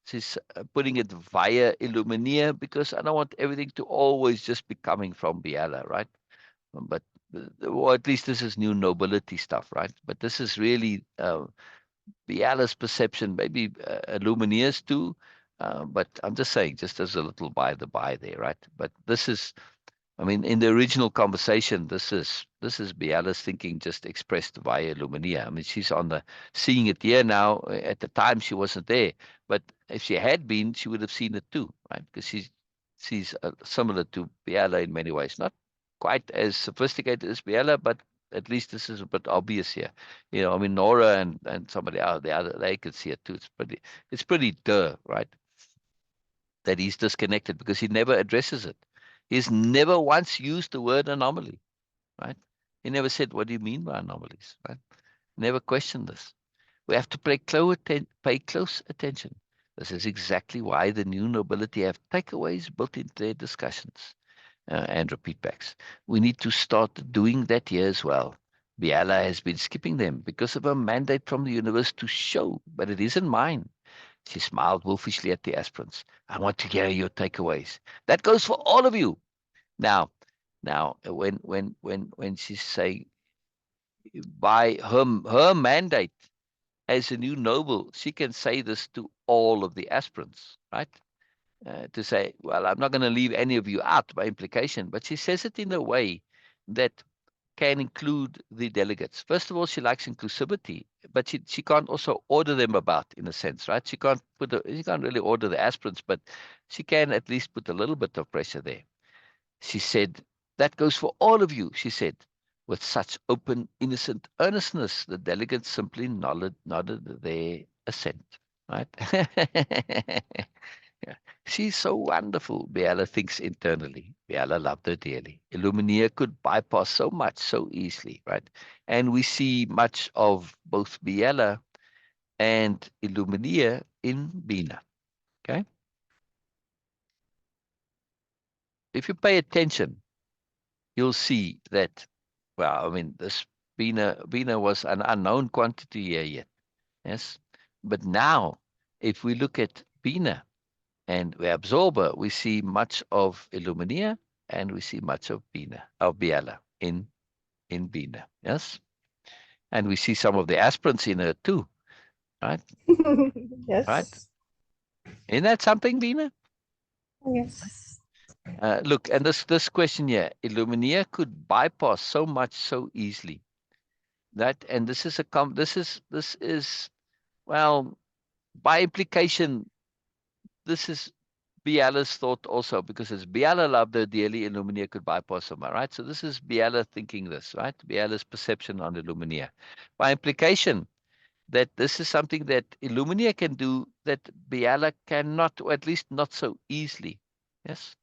Speaker 2: She's putting it via Illumineer because I don't want everything to always just be coming from Biella, right? But or at least this is new nobility stuff, right? But this is really Biella's perception, maybe Lumineers too. But I'm just saying, just as a little by the by there, right? But this is, I mean, in the original conversation, this is Biella's thinking just expressed via Lumineer. I mean, she's on the seeing it here now. At the time, she wasn't there, but if she had been, she would have seen it too, right? Because she's similar to Biella in many ways, not quite as sophisticated as Biella, but at least this is a bit obvious here. I mean, Nora and somebody out the other, they could see it too. It's pretty right? That he's disconnected because he never addresses it. He's never once used the word anomaly, right? He never said, what do you mean by anomalies, right? Never questioned this. We have to pay close attention. This is exactly why the new nobility have takeaways built into their discussions and repeat backs. We need to start doing that here as well. Biella has been skipping them because of a mandate from the universe to show, but it isn't mine. She smiled wolfishly at the aspirants. I want to hear your takeaways. That goes for all of you. Now, when she's saying by her mandate as a new noble, she can say this to all of the aspirants, right? To say, well, I'm not going to leave any of you out by implication, but she says it in a way that can include the delegates. First of all, she likes inclusivity, but she can't also order them about in a sense, right? She can't really order the aspirants, but she can at least put a little bit of pressure there. She said, that goes for all of you, she said, with such open, innocent earnestness. The delegates simply nodded their assent, right? Yeah. She's so wonderful, Biella thinks internally. Biella loved her dearly. Illumineer could bypass so much so easily, right? And we see much of both Biella and Illumineer in Beena. Okay? If you pay attention, you'll see that, well, I mean, this Beena was an unknown quantity here yet. Yes. But now, if we look at Beena, and we absorber, we see much of Illuminia and we see much of Biella in Beena. Yes. And we see some of the aspirants in her too. Right? Right?
Speaker 1: Yes.
Speaker 2: Isn't that something, Beena?
Speaker 1: Yes.
Speaker 2: Look, and this question here, Illuminia could bypass so much so easily. That and this is well, by implication, this is Biella's thought also, because as Biella loved her dearly, Illumineer could bypass him, right? So this is Biella thinking this, right? Biella's perception on Illumineer. By implication, that this is something that Illumina can do that Biella cannot, or at least not so easily. Yes.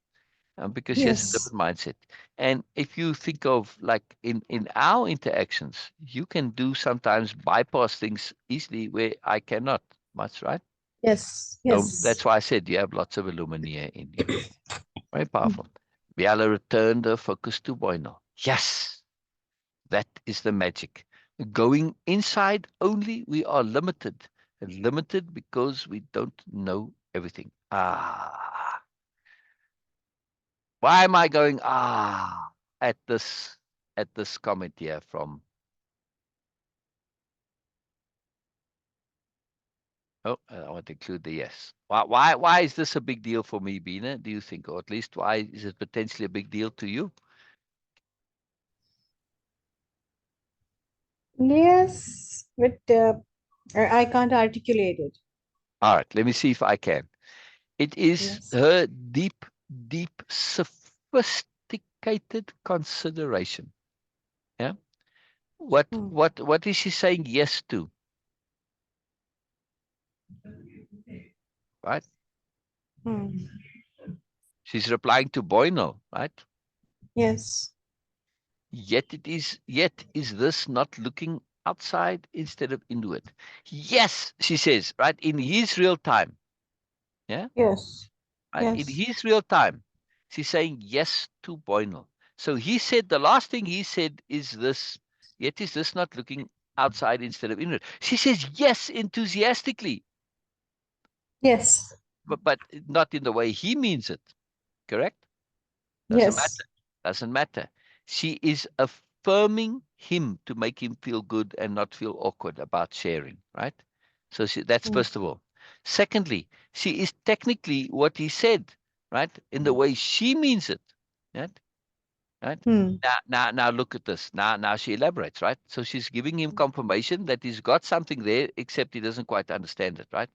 Speaker 2: Because she has a
Speaker 1: Yes.
Speaker 2: different mindset. And if you think of like in our interactions, you can do sometimes bypass things easily where I cannot much, right?
Speaker 1: Yes.
Speaker 2: So
Speaker 1: Yes.
Speaker 2: that's why I said you have lots of Illumina in you. Very powerful. Biella returned her focus to Boynal. Yes, that is the magic. Going inside only, we are limited. Limited because we don't know everything. Why am I going at this comment here from I want to include the yes. Why is this a big deal for me, Beena, do you think? Or at least why is it potentially a big deal to you?
Speaker 1: Yes, but I can't articulate it.
Speaker 2: All right, let me see if I can. It is
Speaker 1: Yes.
Speaker 2: her deep, deep, sophisticated consideration. Yeah. What
Speaker 1: Hmm.
Speaker 2: what what is she saying yes to? Right?
Speaker 1: Hmm.
Speaker 2: She's replying to Boyno, right?
Speaker 1: Yes.
Speaker 2: Yet is this not looking outside instead of inward? Yes, she says, right? In his real time. Yeah?
Speaker 1: Yes.
Speaker 2: Right? In
Speaker 1: Yes.
Speaker 2: his real time. She's saying yes to Boynal. So he said the last thing he said is this, yet is this not looking outside instead of inward? She says yes enthusiastically,
Speaker 1: Yes.
Speaker 2: but not in the way he means it. Correct? Doesn't
Speaker 1: Yes.
Speaker 2: matter. Doesn't matter. She is affirming him to make him feel good and not feel awkward about sharing, right? So that's
Speaker 1: Hmm.
Speaker 2: first of all. Secondly, she is technically what he said, right? In the way she means it. Right? Right?
Speaker 1: Hmm.
Speaker 2: Now look at this. Now she elaborates, right? So she's giving him confirmation that he's got something there, except he doesn't quite understand it, right?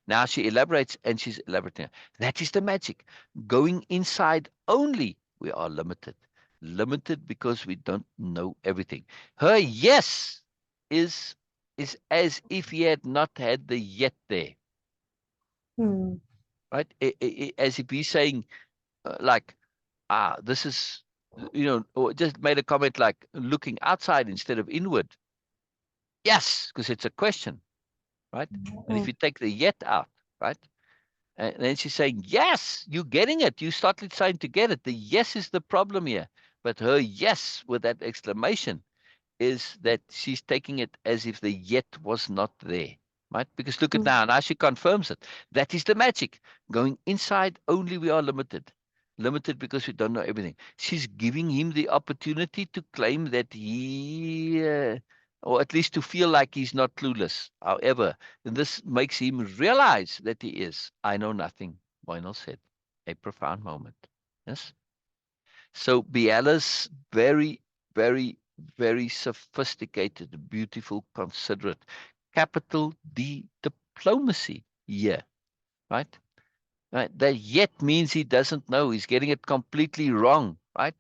Speaker 2: Now she elaborates and she's elaborating. That is the magic. Going inside only, we are limited. Limited because we don't know everything. Her yes is is as if he had not had the yet there,
Speaker 1: Hmm.
Speaker 2: right? As if he's saying, like, this is, or just made a comment like looking outside instead of inward. Yes, because it's a question, right? But if
Speaker 1: Hmm.
Speaker 2: you take the yet out, right? And then she's saying, yes, you're getting it. You started trying to get it. The yes is the problem here. But her yes with that exclamation is that she's taking it as if the yet was not there, right? Because look at
Speaker 1: Hmm.
Speaker 2: now she confirms it. That is the magic. Going inside only, we are limited. Limited because we don't know everything. She's giving him the opportunity to claim that he, or at least to feel like he's not clueless. However, this makes him realize that he is. I know nothing, Boynal said. A profound moment. Yes. So Biella's very, very, very sophisticated, beautiful, considerate, capital D diplomacy. Yeah, right? Right. That yet means he doesn't know. He's getting it completely wrong, right?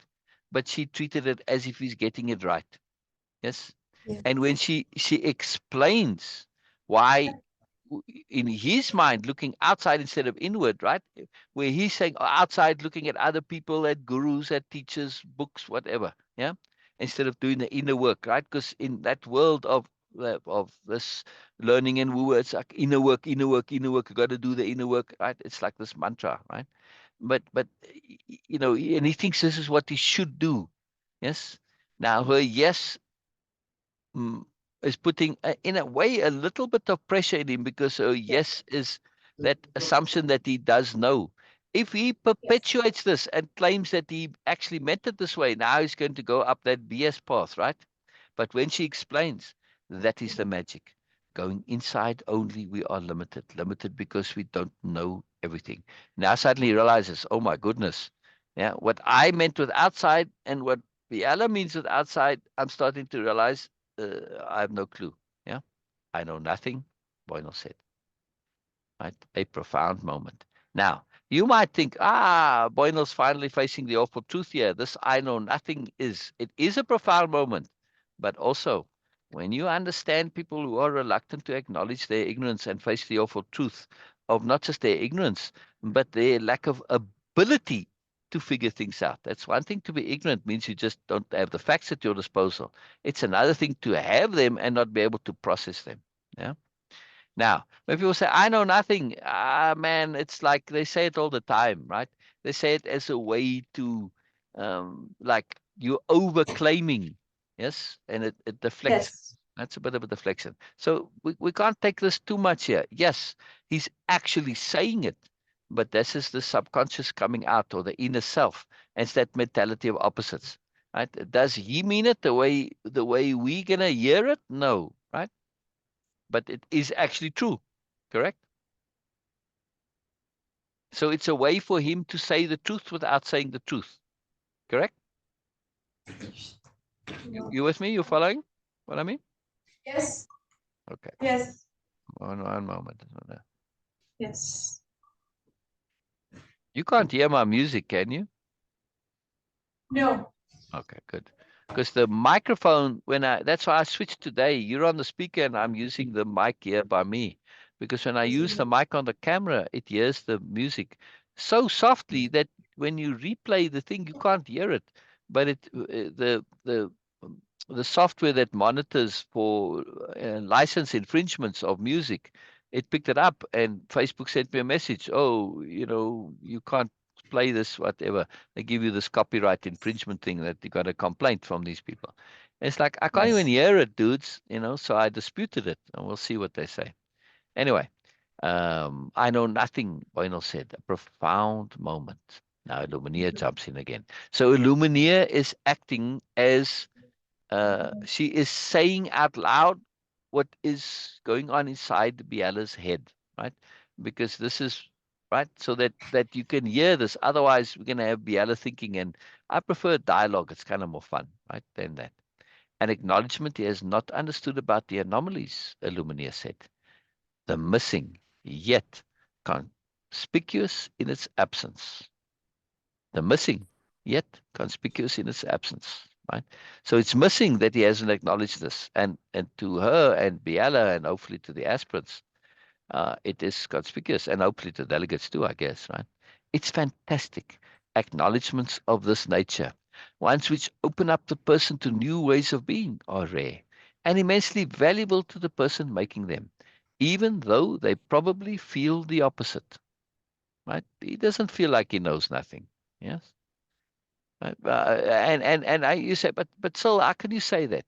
Speaker 2: But she treated it as if he's getting it right. Yes.
Speaker 1: Yes.
Speaker 2: And when she explains why in his mind looking outside instead of inward, right? Where he's saying outside, looking at other people, at gurus, at teachers, books, whatever, yeah, instead of doing the inner work, right? Because in that world of this learning and woo, it's like inner work, inner work, inner work. You got to do the inner work, right? It's like this mantra, right? But and he thinks this is what he should do. Yes. Now her yes, mm, is putting, in a way, a little bit of pressure in him because yes is that assumption that he does know. If he
Speaker 1: Yes.
Speaker 2: perpetuates this and claims that he actually meant it this way, now he's going to go up that BS path, right? But when she explains, that is the magic. Going inside only, we are limited. Limited because we don't know everything. Now suddenly he realizes, oh my goodness, yeah, what I meant with outside and what Biella means with outside, I'm starting to realize I have no clue. Yeah, I know nothing. Bueno said, right? A profound moment. Now, you might think, Bueno's finally facing the awful truth here. This I know nothing is. It is a profound moment, but also When you understand people who are reluctant to acknowledge their ignorance and face the awful truth of not just their ignorance, but their lack of ability to figure things out. That's one thing to be ignorant, means you just don't have the facts at your disposal. It's another thing to have them and not be able to process them. Yeah. Now, when people say, I know nothing, man, it's like they say it all the time, right? They say it as a way to, like, you're over-claiming, yes? And it deflects.
Speaker 1: Yes.
Speaker 2: That's a bit of a deflection. So we can't take this too much here. Yes, he's actually saying it, but this is the subconscious coming out, or the inner self. And it's that mentality of opposites, right? Does he mean it the way we're going to hear it? No, right? But it is actually true, correct? So it's a way for him to say the truth without saying the truth, correct? You with me? You following what I mean?
Speaker 1: Yes.
Speaker 2: Okay.
Speaker 1: Yes.
Speaker 2: One moment.
Speaker 1: Yes.
Speaker 2: You can't hear my music, can you?
Speaker 1: No.
Speaker 2: Okay, good. Because the microphone, that's why I switched today. You're on the speaker and I'm using the mic here by me. Because when I use the mic on the camera, it hears the music so softly that when you replay the thing, you can't hear it. But the software that monitors for license infringements of music, it picked it up, and Facebook sent me a message. Oh, you can't play this, whatever. They give you this copyright infringement thing that you got a complaint from these people. It's like, I can't even
Speaker 1: Yes.
Speaker 2: hear it, dudes, so I disputed it, and we'll see what they say. Anyway, I know nothing, Boynal said, a profound moment. Now Illumineer jumps in again. So Illumineer is acting as, she is saying out loud what is going on inside Biella's head, right? Because this is right, so that you can hear this. Otherwise, we're gonna have Biella thinking, and I prefer dialogue. It's kind of more fun, right? Than that. An acknowledgement he has not understood about the anomalies, Illumineer said. The missing, yet conspicuous in its absence. The missing, yet conspicuous in its absence. Right? So it's missing that he hasn't acknowledged this. And to her and Biella, and hopefully to the aspirants, it is conspicuous, and hopefully to delegates too, I guess, right? It's fantastic. Acknowledgements of this nature, ones which open up the person to new ways of being, are rare and immensely valuable to the person making them, even though they probably feel the opposite, right? He doesn't feel like he knows nothing. Yes. Right? You say, but Syl, how can you say that?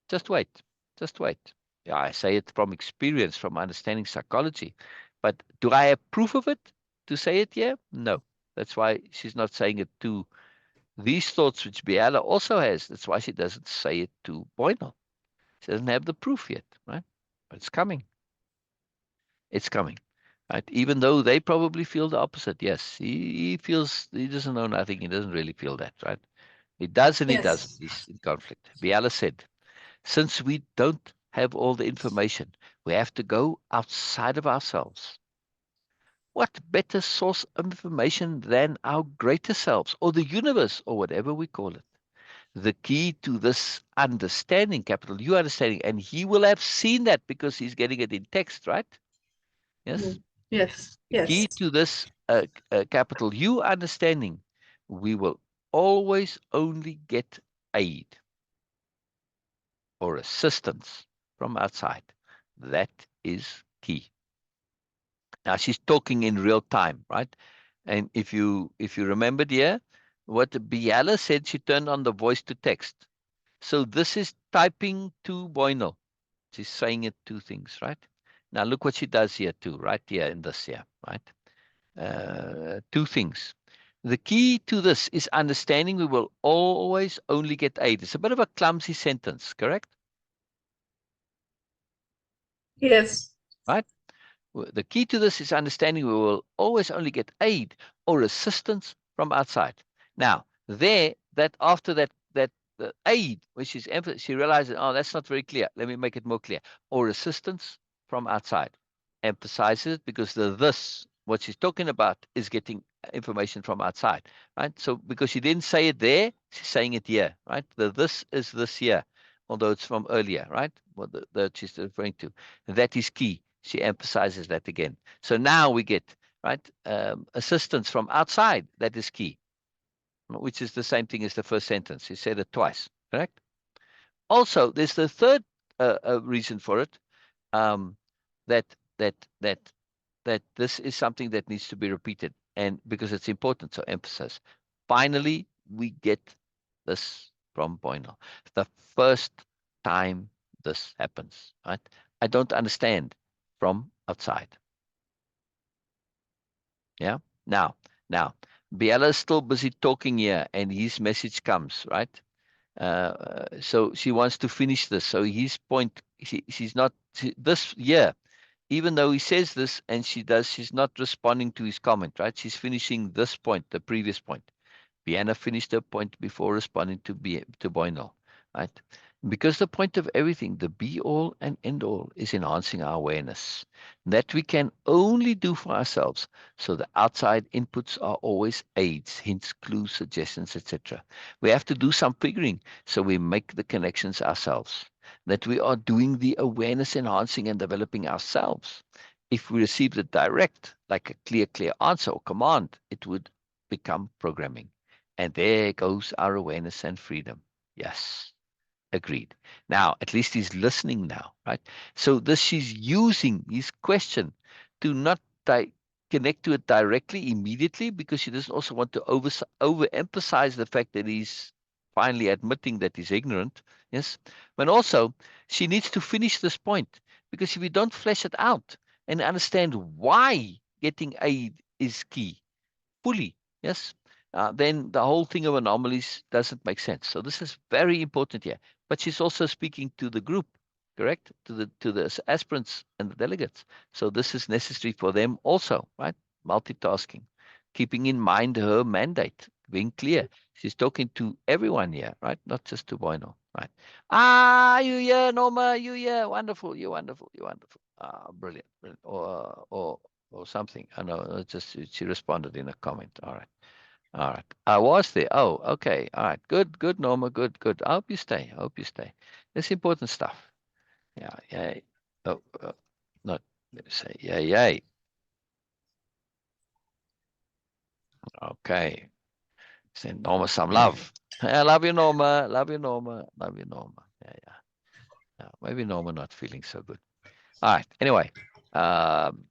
Speaker 2: Just wait. Just wait. Yeah, I say it from experience, from understanding psychology. But do I have proof of it to say it here? No. That's why she's not saying it to these thoughts, which Biella also has. That's why she doesn't say it to Boynal. She doesn't have the proof yet, right? But it's coming. It's coming. Right? Even though they probably feel the opposite. Yes, he feels he doesn't know nothing. He doesn't really feel that, right? He does and he doesn't.
Speaker 1: Yes.
Speaker 2: He's in conflict. Biella said, since we don't have all the information, we have to go outside of ourselves. What better source of information than our greater selves, or the universe, or whatever we call it? The key to this understanding, capital U understanding, and he will have seen that because he's getting it in text, right? Yes.
Speaker 1: Mhm. Yes.
Speaker 2: The key
Speaker 1: Yes.
Speaker 2: to this capital U understanding, we will always only get aid or assistance from outside. That is key. Now she's talking in real time, right? And if you remembered here, what Biella said, she turned on the voice to text. So this is typing to Boynal. She's saying it two things, right? Now look what she does here too, right here in this here, right? Two things. The key to this is understanding we will always only get aid. It's a bit of a clumsy sentence, correct?
Speaker 1: Yes.
Speaker 2: Right? The key to this is understanding we will always only get aid or assistance from outside. Now, that after that the aid, which is she realizes, oh, that's not very clear. Let me make it more clear. Or assistance from outside. Emphasizes it because what she's talking about, is getting information from outside, right? So because she didn't say it there, she's saying it here, right? This is this here. although it's from earlier, right? What that she's referring to. That is key. She emphasizes that again. So now we get, right, assistance from outside. That is key, which is the same thing as the first sentence. He said it twice, correct? Also, there's the third reason for it, um, that that that that this is something that needs to be repeated, and because it's important, so emphasis. Finally, we get this from Boynal. The first time this happens, right? I don't understand from outside. Yeah. Now, Biella is still busy talking here, and his message comes, right? So she wants to finish this. So his point, she's not this year, even though he says this and she does, she's not responding to his comment, right? She's finishing this point, the previous point. Biella finished her point before responding to Boynal, right? Because the point of everything, the be all and end all, is enhancing our awareness. That we can only do for ourselves. So the outside inputs are always aids, hints, clues, suggestions, etc. We have to do some figuring so we make the connections ourselves. That we are doing the awareness enhancing and developing ourselves. If we received it direct, like a clear answer or command, it would become programming. And there goes our awareness and freedom. Yes, agreed. Now, at least he's listening now, right? So this she's using his question to not connect to it directly immediately, because she doesn't also want to overemphasize the fact that he's finally admitting that he's ignorant. Yes, but also she needs to finish this point, because if we don't flesh it out and understand why getting aid is key fully, yes, then the whole thing of anomalies doesn't make sense. So this is very important here. But she's also speaking to the group, correct? To the aspirants and the delegates. So this is necessary for them also, right? Multitasking, keeping in mind her mandate, being clear. She's talking to everyone here, right? Not just to Boynal, right? You here, Norma? You here? Wonderful. You're wonderful. You're wonderful. Brilliant, brilliant. Or something. I know. It's just she responded in a comment. All right. All right. I was there. Oh, okay. All right. Good, good, Norma. Good, good. I hope you stay. I hope you stay. It's important stuff. Yeah, yeah. Oh, not say yay, yay. Okay. Send Norma some love. I love you, Norma. Love you, Norma. Love you, Norma. Yeah, yeah. Maybe Norma not feeling so good. All right. Anyway, um,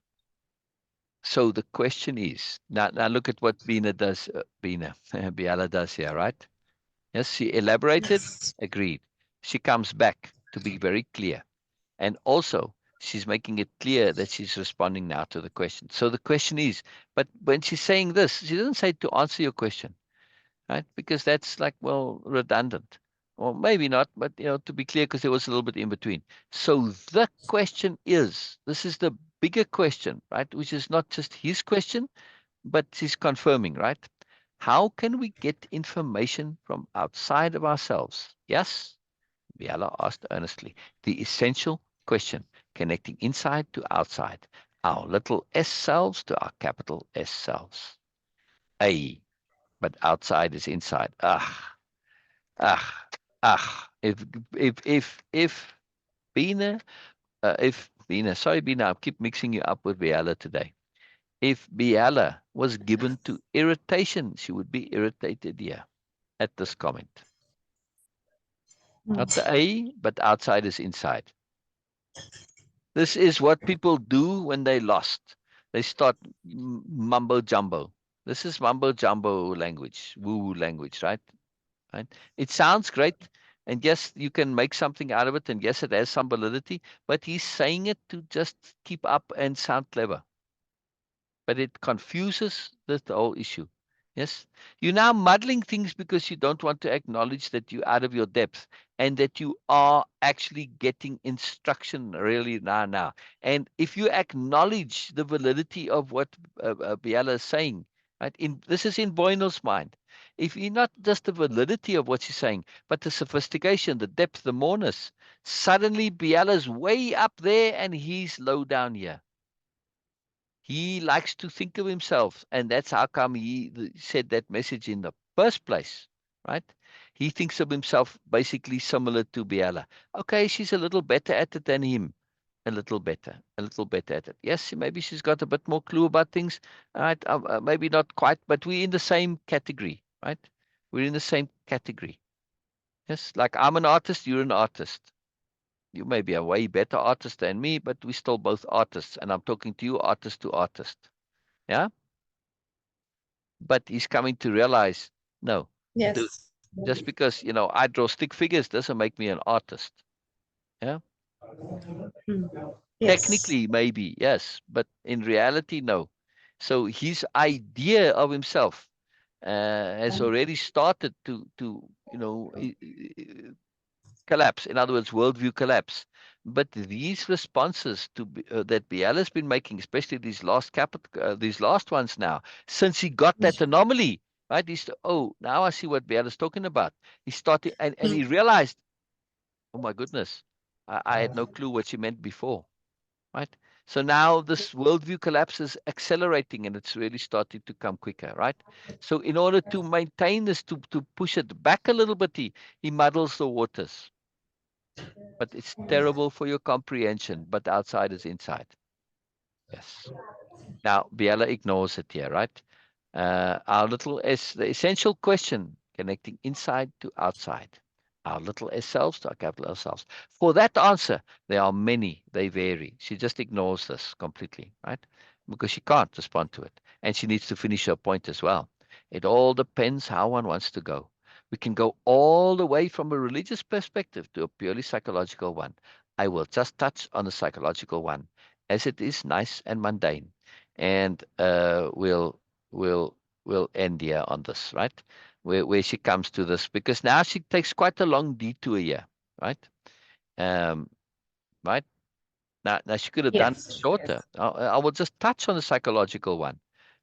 Speaker 2: so the question is now look at what Beena does. Beena Biella does here, right? Yes, she elaborated,
Speaker 1: Yes.
Speaker 2: agreed. She comes back to be very clear. And also, she's making it clear that she's responding now to the question. So the question is, but when she's saying this, she doesn't say to answer your question, right? Because that's like, well, redundant. Or maybe not, but, to be clear, because there was a little bit in between. So the question is, this is the bigger question, right? Which is not just his question, but he's confirming, right? How can we get information from outside of ourselves? Yes, Biella asked earnestly. The essential question, connecting inside to outside, our little S selves to our capital S selves. A, but outside is inside. Ah, If Beena, if Beena, sorry, Beena, I keep mixing you up with Biella today. If Biella was given to irritation, she would be irritated here at this comment.
Speaker 1: Hmm.
Speaker 2: Not the A, but outside is inside. This is what people do when they lost. They start mumbo jumbo. This is mumbo jumbo language, woo woo language, right? Right? It sounds great. And yes, you can make something out of it. And yes, it has some validity, but he's saying it to just keep up and sound clever. But it confuses the whole issue. Yes. You're now muddling things because you don't want to acknowledge that you're out of your depth and that you are actually getting instruction really now. And if you acknowledge the validity of what Biella is saying, right? This is in Boynal's mind. If you not just the validity of what she's saying, but the sophistication, the depth, the moreness, suddenly Biella's way up there and he's low down here. He likes to think of himself, and that's how come he said that message in the first place, right? He thinks of himself basically similar to Biella. Okay, she's a little better at it than him. A little better at it. Yes, maybe she's got a bit more clue about things. Right? Maybe not quite, but we're in the same category, right? We're in the same category. Yes, like I'm an artist, you're an artist. You may be a way better artist than me, but we're still both artists, and I'm talking to you, artist to artist. Yeah, but he's coming to realize, no, dude,
Speaker 1: Yes.
Speaker 2: just because I draw stick figures doesn't make me an artist. Yeah,
Speaker 1: Hmm. Yes.
Speaker 2: technically maybe yes, but in reality, no. So his idea of himself has already started to collapse. In other words, worldview collapse. But these responses that Biela's been making, especially these last ones now, since he got that anomaly, right? Now I see what Biela's talking about. He started and he realized, oh my goodness, I had no clue what she meant before, right? So now this worldview collapse is accelerating and it's really starting to come quicker, right? So in order to maintain this, to push it back a little bit, he muddles the waters. But it's terrible for your comprehension, but outside is inside. Yes. Now, Biella ignores it here, right? Our little S, the essential question connecting inside to outside. Our little S selves to our capital S selves. For that answer, there are many, they vary. She just ignores this completely, right? Because she can't respond to it. And she needs to finish her point as well. It all depends how one wants to go. We can go all the way from a religious perspective to a purely psychological one. I will just touch on the psychological one, as it is nice and mundane. And we'll we'll end here on this, right? Where she comes to this, because now she takes quite a long detour here, right? Um, right? Now she could have done it
Speaker 1: Yes.
Speaker 2: shorter. I will just touch on the psychological one,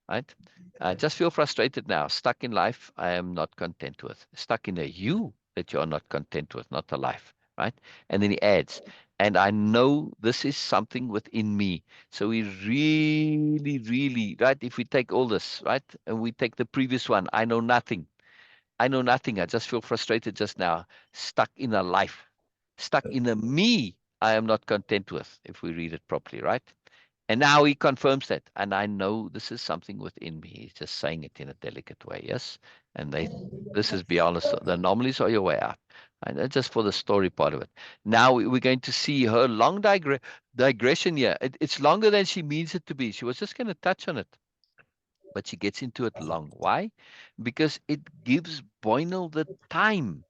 Speaker 2: right? I just feel frustrated now. Stuck in life, I am not content with. Stuck in a you that you are not content with, not a life, right? And then he adds, and I know this is something within me. So we really, really, right? If we take all this, right, and we take the previous one, I know nothing. I know nothing. I just feel frustrated just now. Stuck in a life, stuck in a me I am not content with, if we read it properly, right? And now he confirms that. And I know this is something within me. He's just saying it in a delicate way. Yes. And this is beyond the anomalies are your way out. And that's just for the story part of it. Now we're going to see her long digression here. It's longer than she means it to be. She was just going to touch on it, but she gets into it long. Why? Because it gives Boynal the time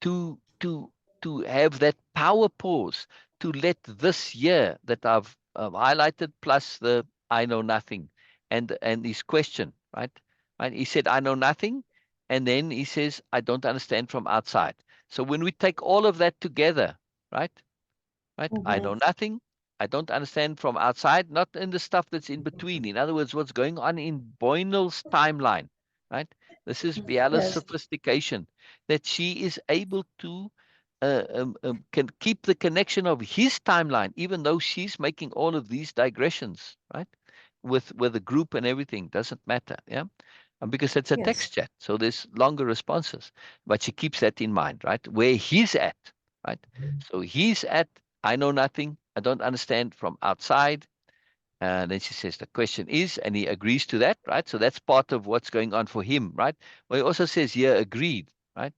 Speaker 2: to to have that power pause, to let this year that I've highlighted, plus the I know nothing and his question, right? Right? He said I know nothing, and then he says I don't understand from outside. So when we take all of that together, right? Right? I know nothing. I don't understand from outside, not in the stuff that's in between. In other words, what's going on in Boynal's timeline, right? This is Biella's
Speaker 1: Yes.
Speaker 2: sophistication, that she is able to can keep the connection of his timeline, even though she's making all of these digressions, right? With the group and everything, doesn't matter, yeah. And because it's a
Speaker 1: Yes.
Speaker 2: text chat, so there's longer responses, but she keeps that in mind, right? Where he's at, right? So he's at I know nothing. I don't understand from outside. And then she says, the question is, and he agrees to that, right? So that's part of what's going on for him, right? Well, he also says, yeah, agreed, right?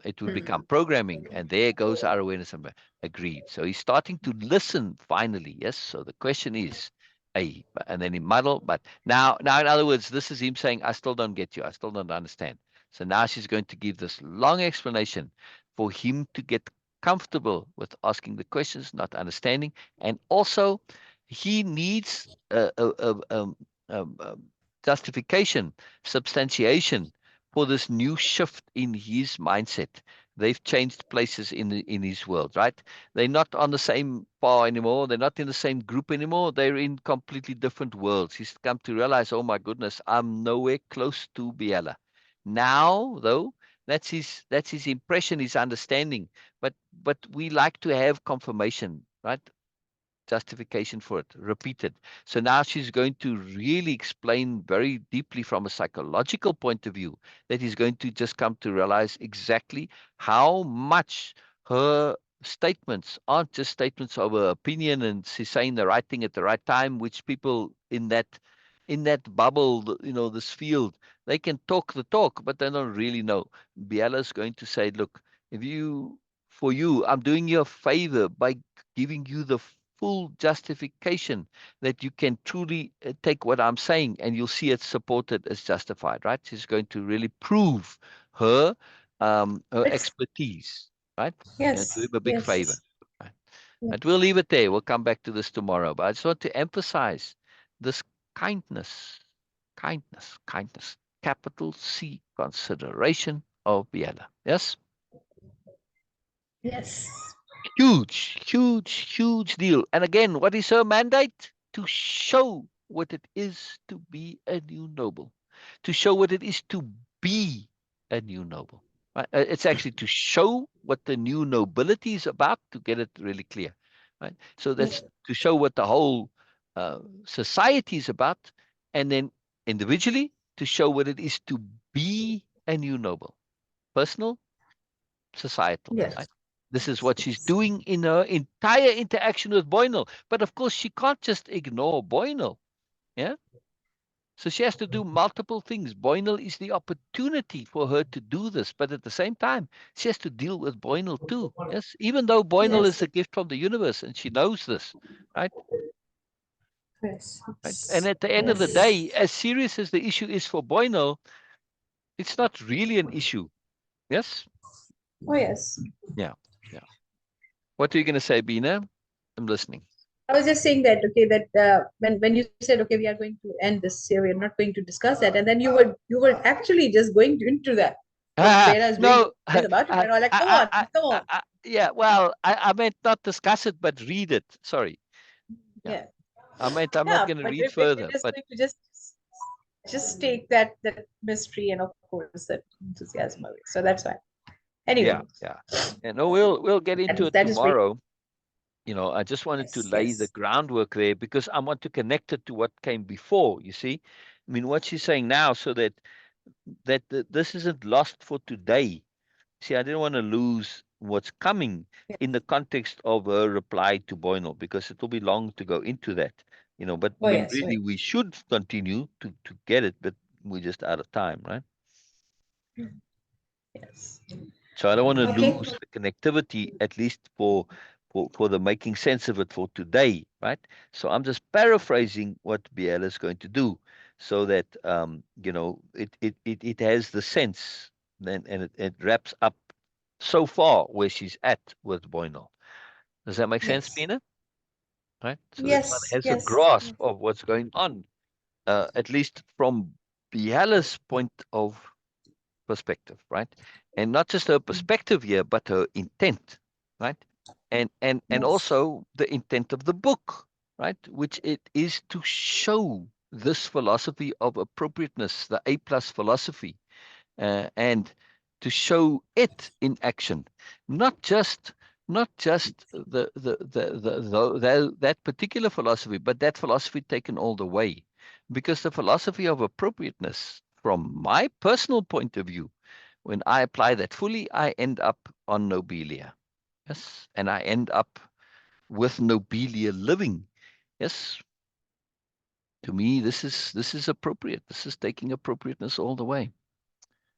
Speaker 2: It would become programming. And there goes our awareness. Agreed. So he's starting to listen finally. Yes. So the question is, hey, and then he muddle. But now, in other words, this is him saying, I still don't get you. I still don't understand. So now she's going to give this long explanation for him to get comfortable with asking the questions, not understanding. And also, he needs justification, substantiation for this new shift in his mindset. They've changed places in his world, right? They're not on the same par anymore. They're not in the same group anymore. They're in completely different worlds. He's come to realize, oh my goodness, I'm nowhere close to Biella. Now, though, that's his impression, his understanding. But we like to have confirmation, right? justification for it, repeated. So now she's going to really explain very deeply from a psychological point of view that he's going to just come to realize exactly how much her statements aren't just statements of her opinion and she's saying the right thing at the right time, which people in that bubble, this field, they can talk the talk, but they don't really know. Biella's going to say, look, for you, I'm doing you a favor by giving you the full justification that you can truly take what I'm saying and you'll see it supported as justified, right? She's going to really prove her her
Speaker 1: It's,
Speaker 2: expertise, right? Do him
Speaker 1: yes,
Speaker 2: a big favor.
Speaker 1: yes.
Speaker 2: Right?
Speaker 1: Yeah.
Speaker 2: But we'll leave it there. We'll come back to this tomorrow. But I just want to emphasize this kindness, kindness, capital C consideration of Biella. Yes?
Speaker 1: Yes.
Speaker 2: Huge deal. And again, what is her mandate? To show what it is to be a new noble, to show what it is to be a new noble. Right? It's actually to show what the new nobility is about, to get it really clear. Right? So that's to show what the whole society is about, and then individually to show what it is to be a new noble, personal, societal.
Speaker 1: Yes.
Speaker 2: Right? This is what she's doing in her entire interaction with Boynal. But of course, she can't just ignore Boynal. Yeah. So she has to do multiple things. Boynal is the opportunity for her to do this, but at the same time, she has to deal with Boynal too. Yes, even though Boynal
Speaker 1: Yes.
Speaker 2: is a gift from the universe, and she knows this, right?
Speaker 1: Yes.
Speaker 2: Right. And at the end of the
Speaker 1: Yes.
Speaker 2: day, as serious as the issue is for Boynal, it's not really an issue. Yes.
Speaker 1: Oh, yes.
Speaker 2: Yeah. Yeah. What are you going to say, Beena? I'm listening.
Speaker 1: I was just saying that, okay, that when you said, okay, we are going to end this here, we are not going to discuss that, and then you were actually just going into that, what
Speaker 2: Ah,
Speaker 1: Beena is doing,
Speaker 2: no,
Speaker 1: is about it. We're all like, come on.
Speaker 2: yeah, well, I meant not discuss it, but read it. Sorry. Yeah.
Speaker 1: Yeah,
Speaker 2: I meant I'm not
Speaker 1: yeah.
Speaker 2: going to
Speaker 1: But
Speaker 2: read
Speaker 1: we're
Speaker 2: further,
Speaker 1: just
Speaker 2: but
Speaker 1: going to just take that mystery and of course that enthusiasm away. So that's fine. Anyway,
Speaker 2: yeah, yeah. And no, we'll get into it
Speaker 1: that is great.
Speaker 2: tomorrow. I just wanted to
Speaker 1: Yes,
Speaker 2: lay the
Speaker 1: yes.
Speaker 2: groundwork there because I want to connect it to what came before, you see? I mean, what she's saying now, so that this isn't lost for today. See, I didn't want to lose what's coming
Speaker 1: Yeah.
Speaker 2: in the context of her reply to Boynal because it will be long to go into that, but
Speaker 1: Oh
Speaker 2: when
Speaker 1: yes, oh,
Speaker 2: really we should continue to get it, but we're just out of time, right?
Speaker 1: yes.
Speaker 2: So I don't want to
Speaker 1: Okay.
Speaker 2: lose the connectivity, at least for the making sense of it for today, right? So I'm just paraphrasing what Biella is going to do, so that it has the sense, then and it wraps up so far where she's at with Boynal. Does that make sense,
Speaker 1: Yes.
Speaker 2: Pina? Right? So that one
Speaker 1: Yes.
Speaker 2: has a
Speaker 1: Yes.
Speaker 2: grasp of what's going on, at least from Biella's point of perspective, right? And not just her perspective here, but her intent, right? And
Speaker 1: Yes.
Speaker 2: also the intent of the book, right? Which it is to show this philosophy of appropriateness, the A plus philosophy, and to show it in action, not just that particular philosophy, but that philosophy taken all the way, because the philosophy of appropriateness, from my personal point of view, when I apply that fully, I end up on Nobelia. Yes. And I end up with Nobelia-Living. Yes. To me, this is appropriate. This is taking appropriateness all the way.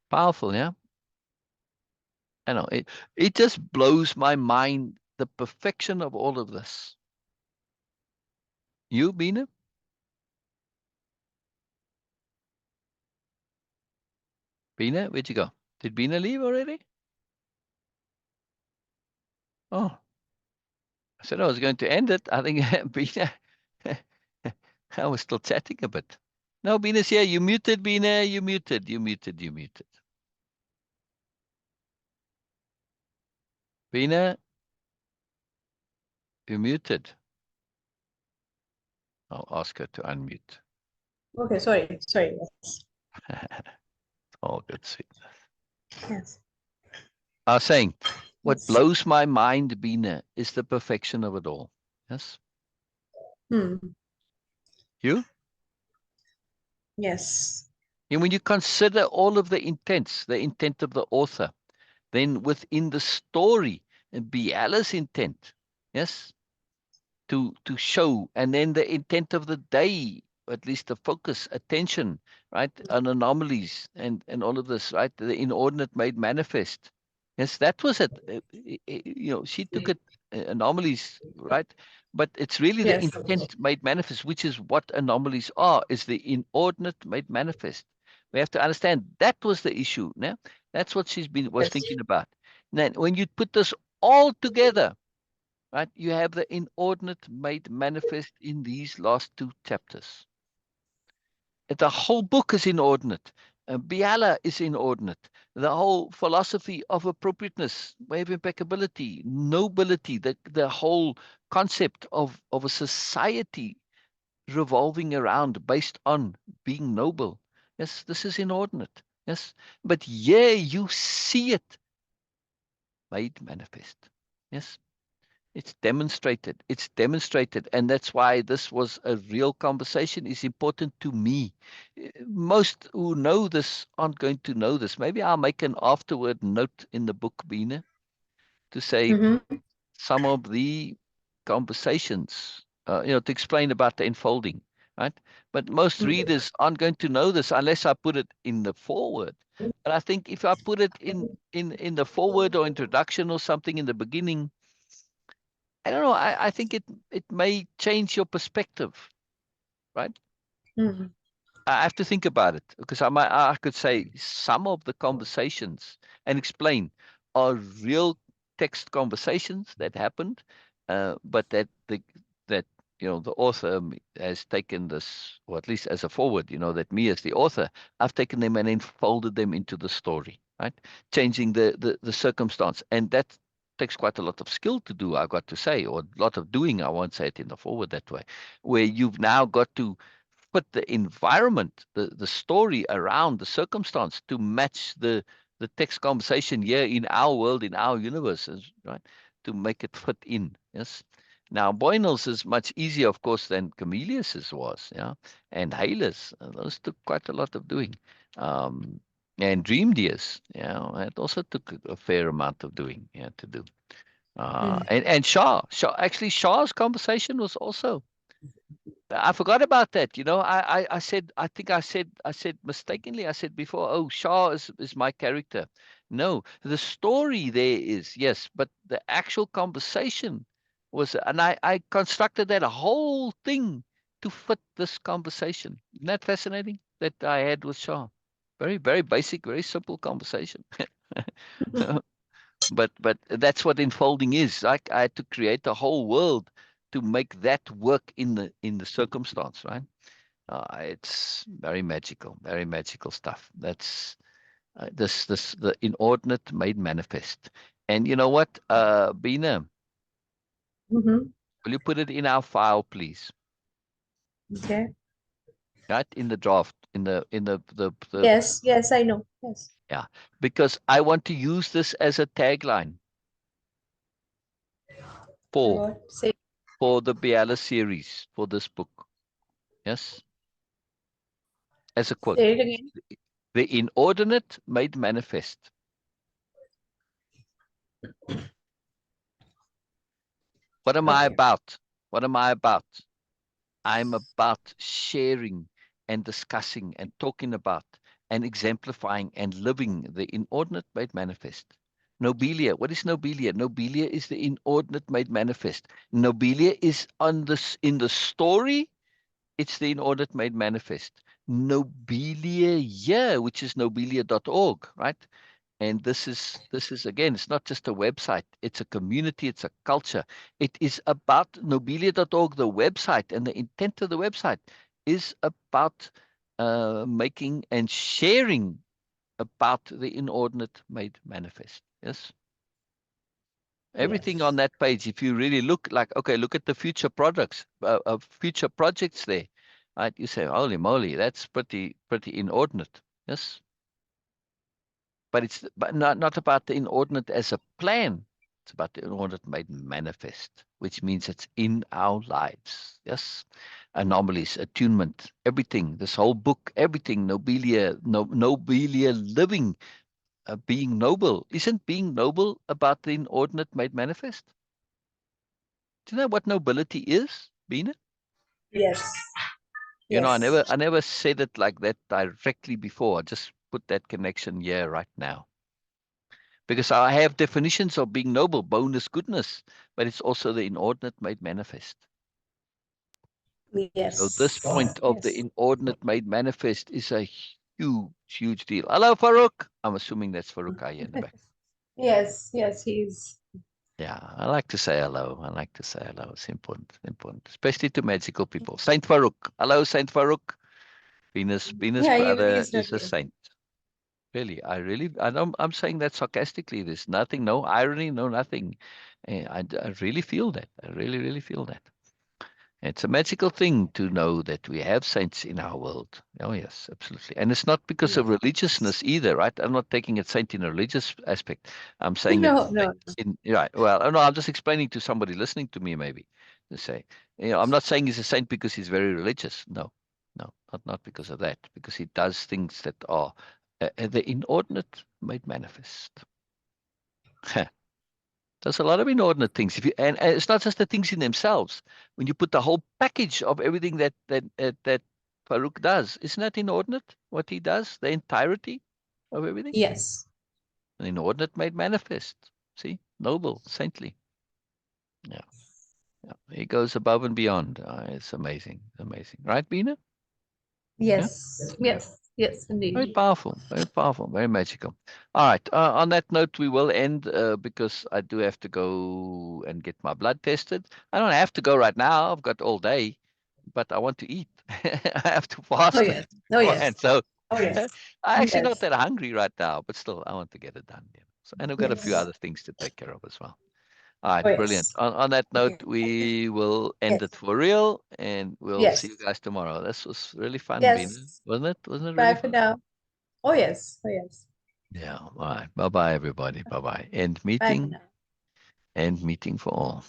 Speaker 2: Powerful, yeah? I know. It just blows my mind, the perfection of all of this. You, Beena? Beena, where'd you go? Did Beena leave already? Oh, I said I was going to end it. I think Beena, I was still chatting a bit. No, Beena's here. You muted, Beena. You muted. You muted. You muted. Beena, you muted. I'll ask her to unmute.
Speaker 1: Okay. Sorry. Sorry. Yes.
Speaker 2: All good, sweet.
Speaker 1: Yes.
Speaker 2: I was saying, what
Speaker 1: Yes.
Speaker 2: blows my mind, Beena, is the perfection of it all. Yes.
Speaker 1: Hmm.
Speaker 2: You?
Speaker 1: Yes.
Speaker 2: And when you consider all of the intents, the intent of the author, then within the story, Biella's intent, yes, to show, and then the intent of the day, at least the focus, attention, right, on anomalies and all of this, right, the inordinate made manifest. Yes, that was it. She took it, anomalies, right, but it's really the
Speaker 1: Yes.
Speaker 2: intent made manifest, which is what anomalies are, is the inordinate made manifest. We have to understand that was the issue. Now, that's what was
Speaker 1: Yes.
Speaker 2: thinking about. Then when you put this all together, right? You have the inordinate made manifest in these last two chapters. The whole book is inordinate. Biella is inordinate. The whole philosophy of appropriateness, way of impeccability, nobility, the whole concept of a society revolving around based on being noble. Yes, this is inordinate. Yes, but yeah, you see it made manifest. Yes. It's demonstrated. It's demonstrated. And that's why this was a real conversation is important to me. Most who know this aren't going to know this. Maybe I'll make an afterward note in the book, Beena, to say
Speaker 1: Mm-hmm.
Speaker 2: some of the conversations, to explain about the enfolding, right? But most readers aren't going to know this unless I put it in the foreword. And I think if I put it in the foreword or introduction or something in the beginning, I don't know. I think it may change your perspective, right?
Speaker 1: Mm-hmm.
Speaker 2: I have to think about it because I could say some of the conversations and explain are real text conversations that happened, but that the author has taken this, or at least as a forward, that me as the author, I've taken them and then folded them into the story, right? Changing the circumstance, and that takes quite a lot of skill to do, I've got to say, or a lot of doing. I won't say it in the forward that way, where you've now got to put the environment, the story around the circumstance to match the text conversation here in our world, in our universe, right? To make it fit in. Yes. Now, Boynal's is much easier, of course, than Camellius's was, yeah, and Haler's. Those took quite a lot of doing. And Dream Deers, it also took a fair amount of doing, to do. And actually, Shah's conversation was also, I forgot about that. I said, I think I said mistakenly, I said before, oh, Shah is my character. No, the story there is, yes, but the actual conversation was, and I constructed that whole thing to fit this conversation. Isn't that fascinating that I had with Shah? Very, very basic, very simple conversation. But that's what enfolding is. Like I had to create a whole world to make that work in the circumstance, right? It's very magical stuff. That's this the inordinate made manifest. And you know what, Beena,
Speaker 1: Mm-hmm.
Speaker 2: will you put it in our file, please?
Speaker 1: Okay.
Speaker 2: Right in the draft, in the
Speaker 1: Yes. Yes, I know. Yes.
Speaker 2: yeah, because I want to use this as a tagline for
Speaker 1: What? Say.
Speaker 2: for the Biella series for this book. Yes, as a
Speaker 1: Say
Speaker 2: quote.
Speaker 1: it again.
Speaker 2: The inordinate made manifest. What am I
Speaker 1: Okay.
Speaker 2: about? What am I about? I'm about sharing and discussing and talking about and exemplifying and living the inordinate made manifest. Nobelia. What is Nobelia? Nobelia is the inordinate made manifest. Nobelia is on this in the story. It's the inordinate made manifest. Nobelia, yeah, which is nobelia.org, right? And this is again, it's not just a website, it's a community, it's a culture. It is about nobelia.org, the website, and the intent of the website is about making and sharing about the inordinate made manifest. Yes. Everything on
Speaker 1: Yes.
Speaker 2: that page, if you really look, like, okay, look at the future products, future projects there, right? You say, holy moly, that's pretty inordinate. Yes. But it's not about the inordinate as a plan. It's about the Inordinate-Made-Manifest, which means it's in our lives. Yes. Anomalies, attunement, everything, this whole book, everything, Nobelia-Living, being noble. Isn't being noble about the Inordinate-Made-Manifest? Do you know what nobility is, Beena?
Speaker 1: Yes.
Speaker 2: You know,
Speaker 1: Yes.
Speaker 2: I never said it like that directly before. I just put that connection here right now. Because I have definitions of being noble, bonus goodness, but it's also the inordinate made manifest. So this
Speaker 1: Yes.
Speaker 2: point of the
Speaker 1: Yes.
Speaker 2: inordinate made manifest is a huge, huge deal. Hello, Farouk. I'm assuming that's Farouk here in the back.
Speaker 1: Yes. Yes. He's.
Speaker 2: Yeah, I like to say hello. I like to say hello. It's important, important, especially to magical people. Saint Farouk. Hello, Saint Farouk. Venus
Speaker 1: Yeah.
Speaker 2: brother
Speaker 1: He's not
Speaker 2: is a
Speaker 1: here.
Speaker 2: saint. Really, I'm saying that sarcastically. There's nothing, no irony, no nothing. I really feel that. I really, really feel that. It's a magical thing to know that we have saints in our world. Oh, yes, absolutely. And it's not because of
Speaker 1: Yes.
Speaker 2: religiousness either, right? I'm not taking a saint in a religious aspect. I'm saying it
Speaker 1: No. No.
Speaker 2: right. Well, no, I'm just explaining to somebody listening to me, maybe, to say, I'm not saying he's a saint because he's very religious. No, no, not because of that, because he does things that are the inordinate made manifest. There's a lot of inordinate things. If you and it's not just the things in themselves. When you put the whole package of everything that Farouk does, isn't that inordinate? What he does, the entirety of everything,
Speaker 1: Yes.
Speaker 2: an inordinate made manifest. See, noble, saintly. Yeah, yeah. He goes above and beyond. It's amazing, amazing, right, Beena? Yeah.
Speaker 1: Yes. Yes. Yes. Indeed.
Speaker 2: Very powerful, very magical. All right. On that note, we will end because I do have to go and get my blood tested. I don't have to go right now. I've got all day, but I want to eat. I have to
Speaker 1: Oh
Speaker 2: fast
Speaker 1: yes. Oh yes.
Speaker 2: beforehand. So
Speaker 1: Oh
Speaker 2: I'm
Speaker 1: yes.
Speaker 2: actually not
Speaker 1: Yes.
Speaker 2: that hungry right now, but still, I want to get it done. So, and I've got a few
Speaker 1: Yes.
Speaker 2: other things to take care of as well. All right,
Speaker 1: Oh
Speaker 2: brilliant.
Speaker 1: yes.
Speaker 2: On that note,
Speaker 1: Okay.
Speaker 2: we will end it
Speaker 1: Yes.
Speaker 2: for real, and we'll see you
Speaker 1: Yes.
Speaker 2: guys tomorrow. This was really fun, Beena.
Speaker 1: Yes.
Speaker 2: Wasn't it? Wasn't it really
Speaker 1: Bye for
Speaker 2: fun?
Speaker 1: now. Oh yes. Oh yes.
Speaker 2: Yeah. All right. Bye bye, everybody. Bye bye.
Speaker 1: Bye for now.
Speaker 2: End meeting for all.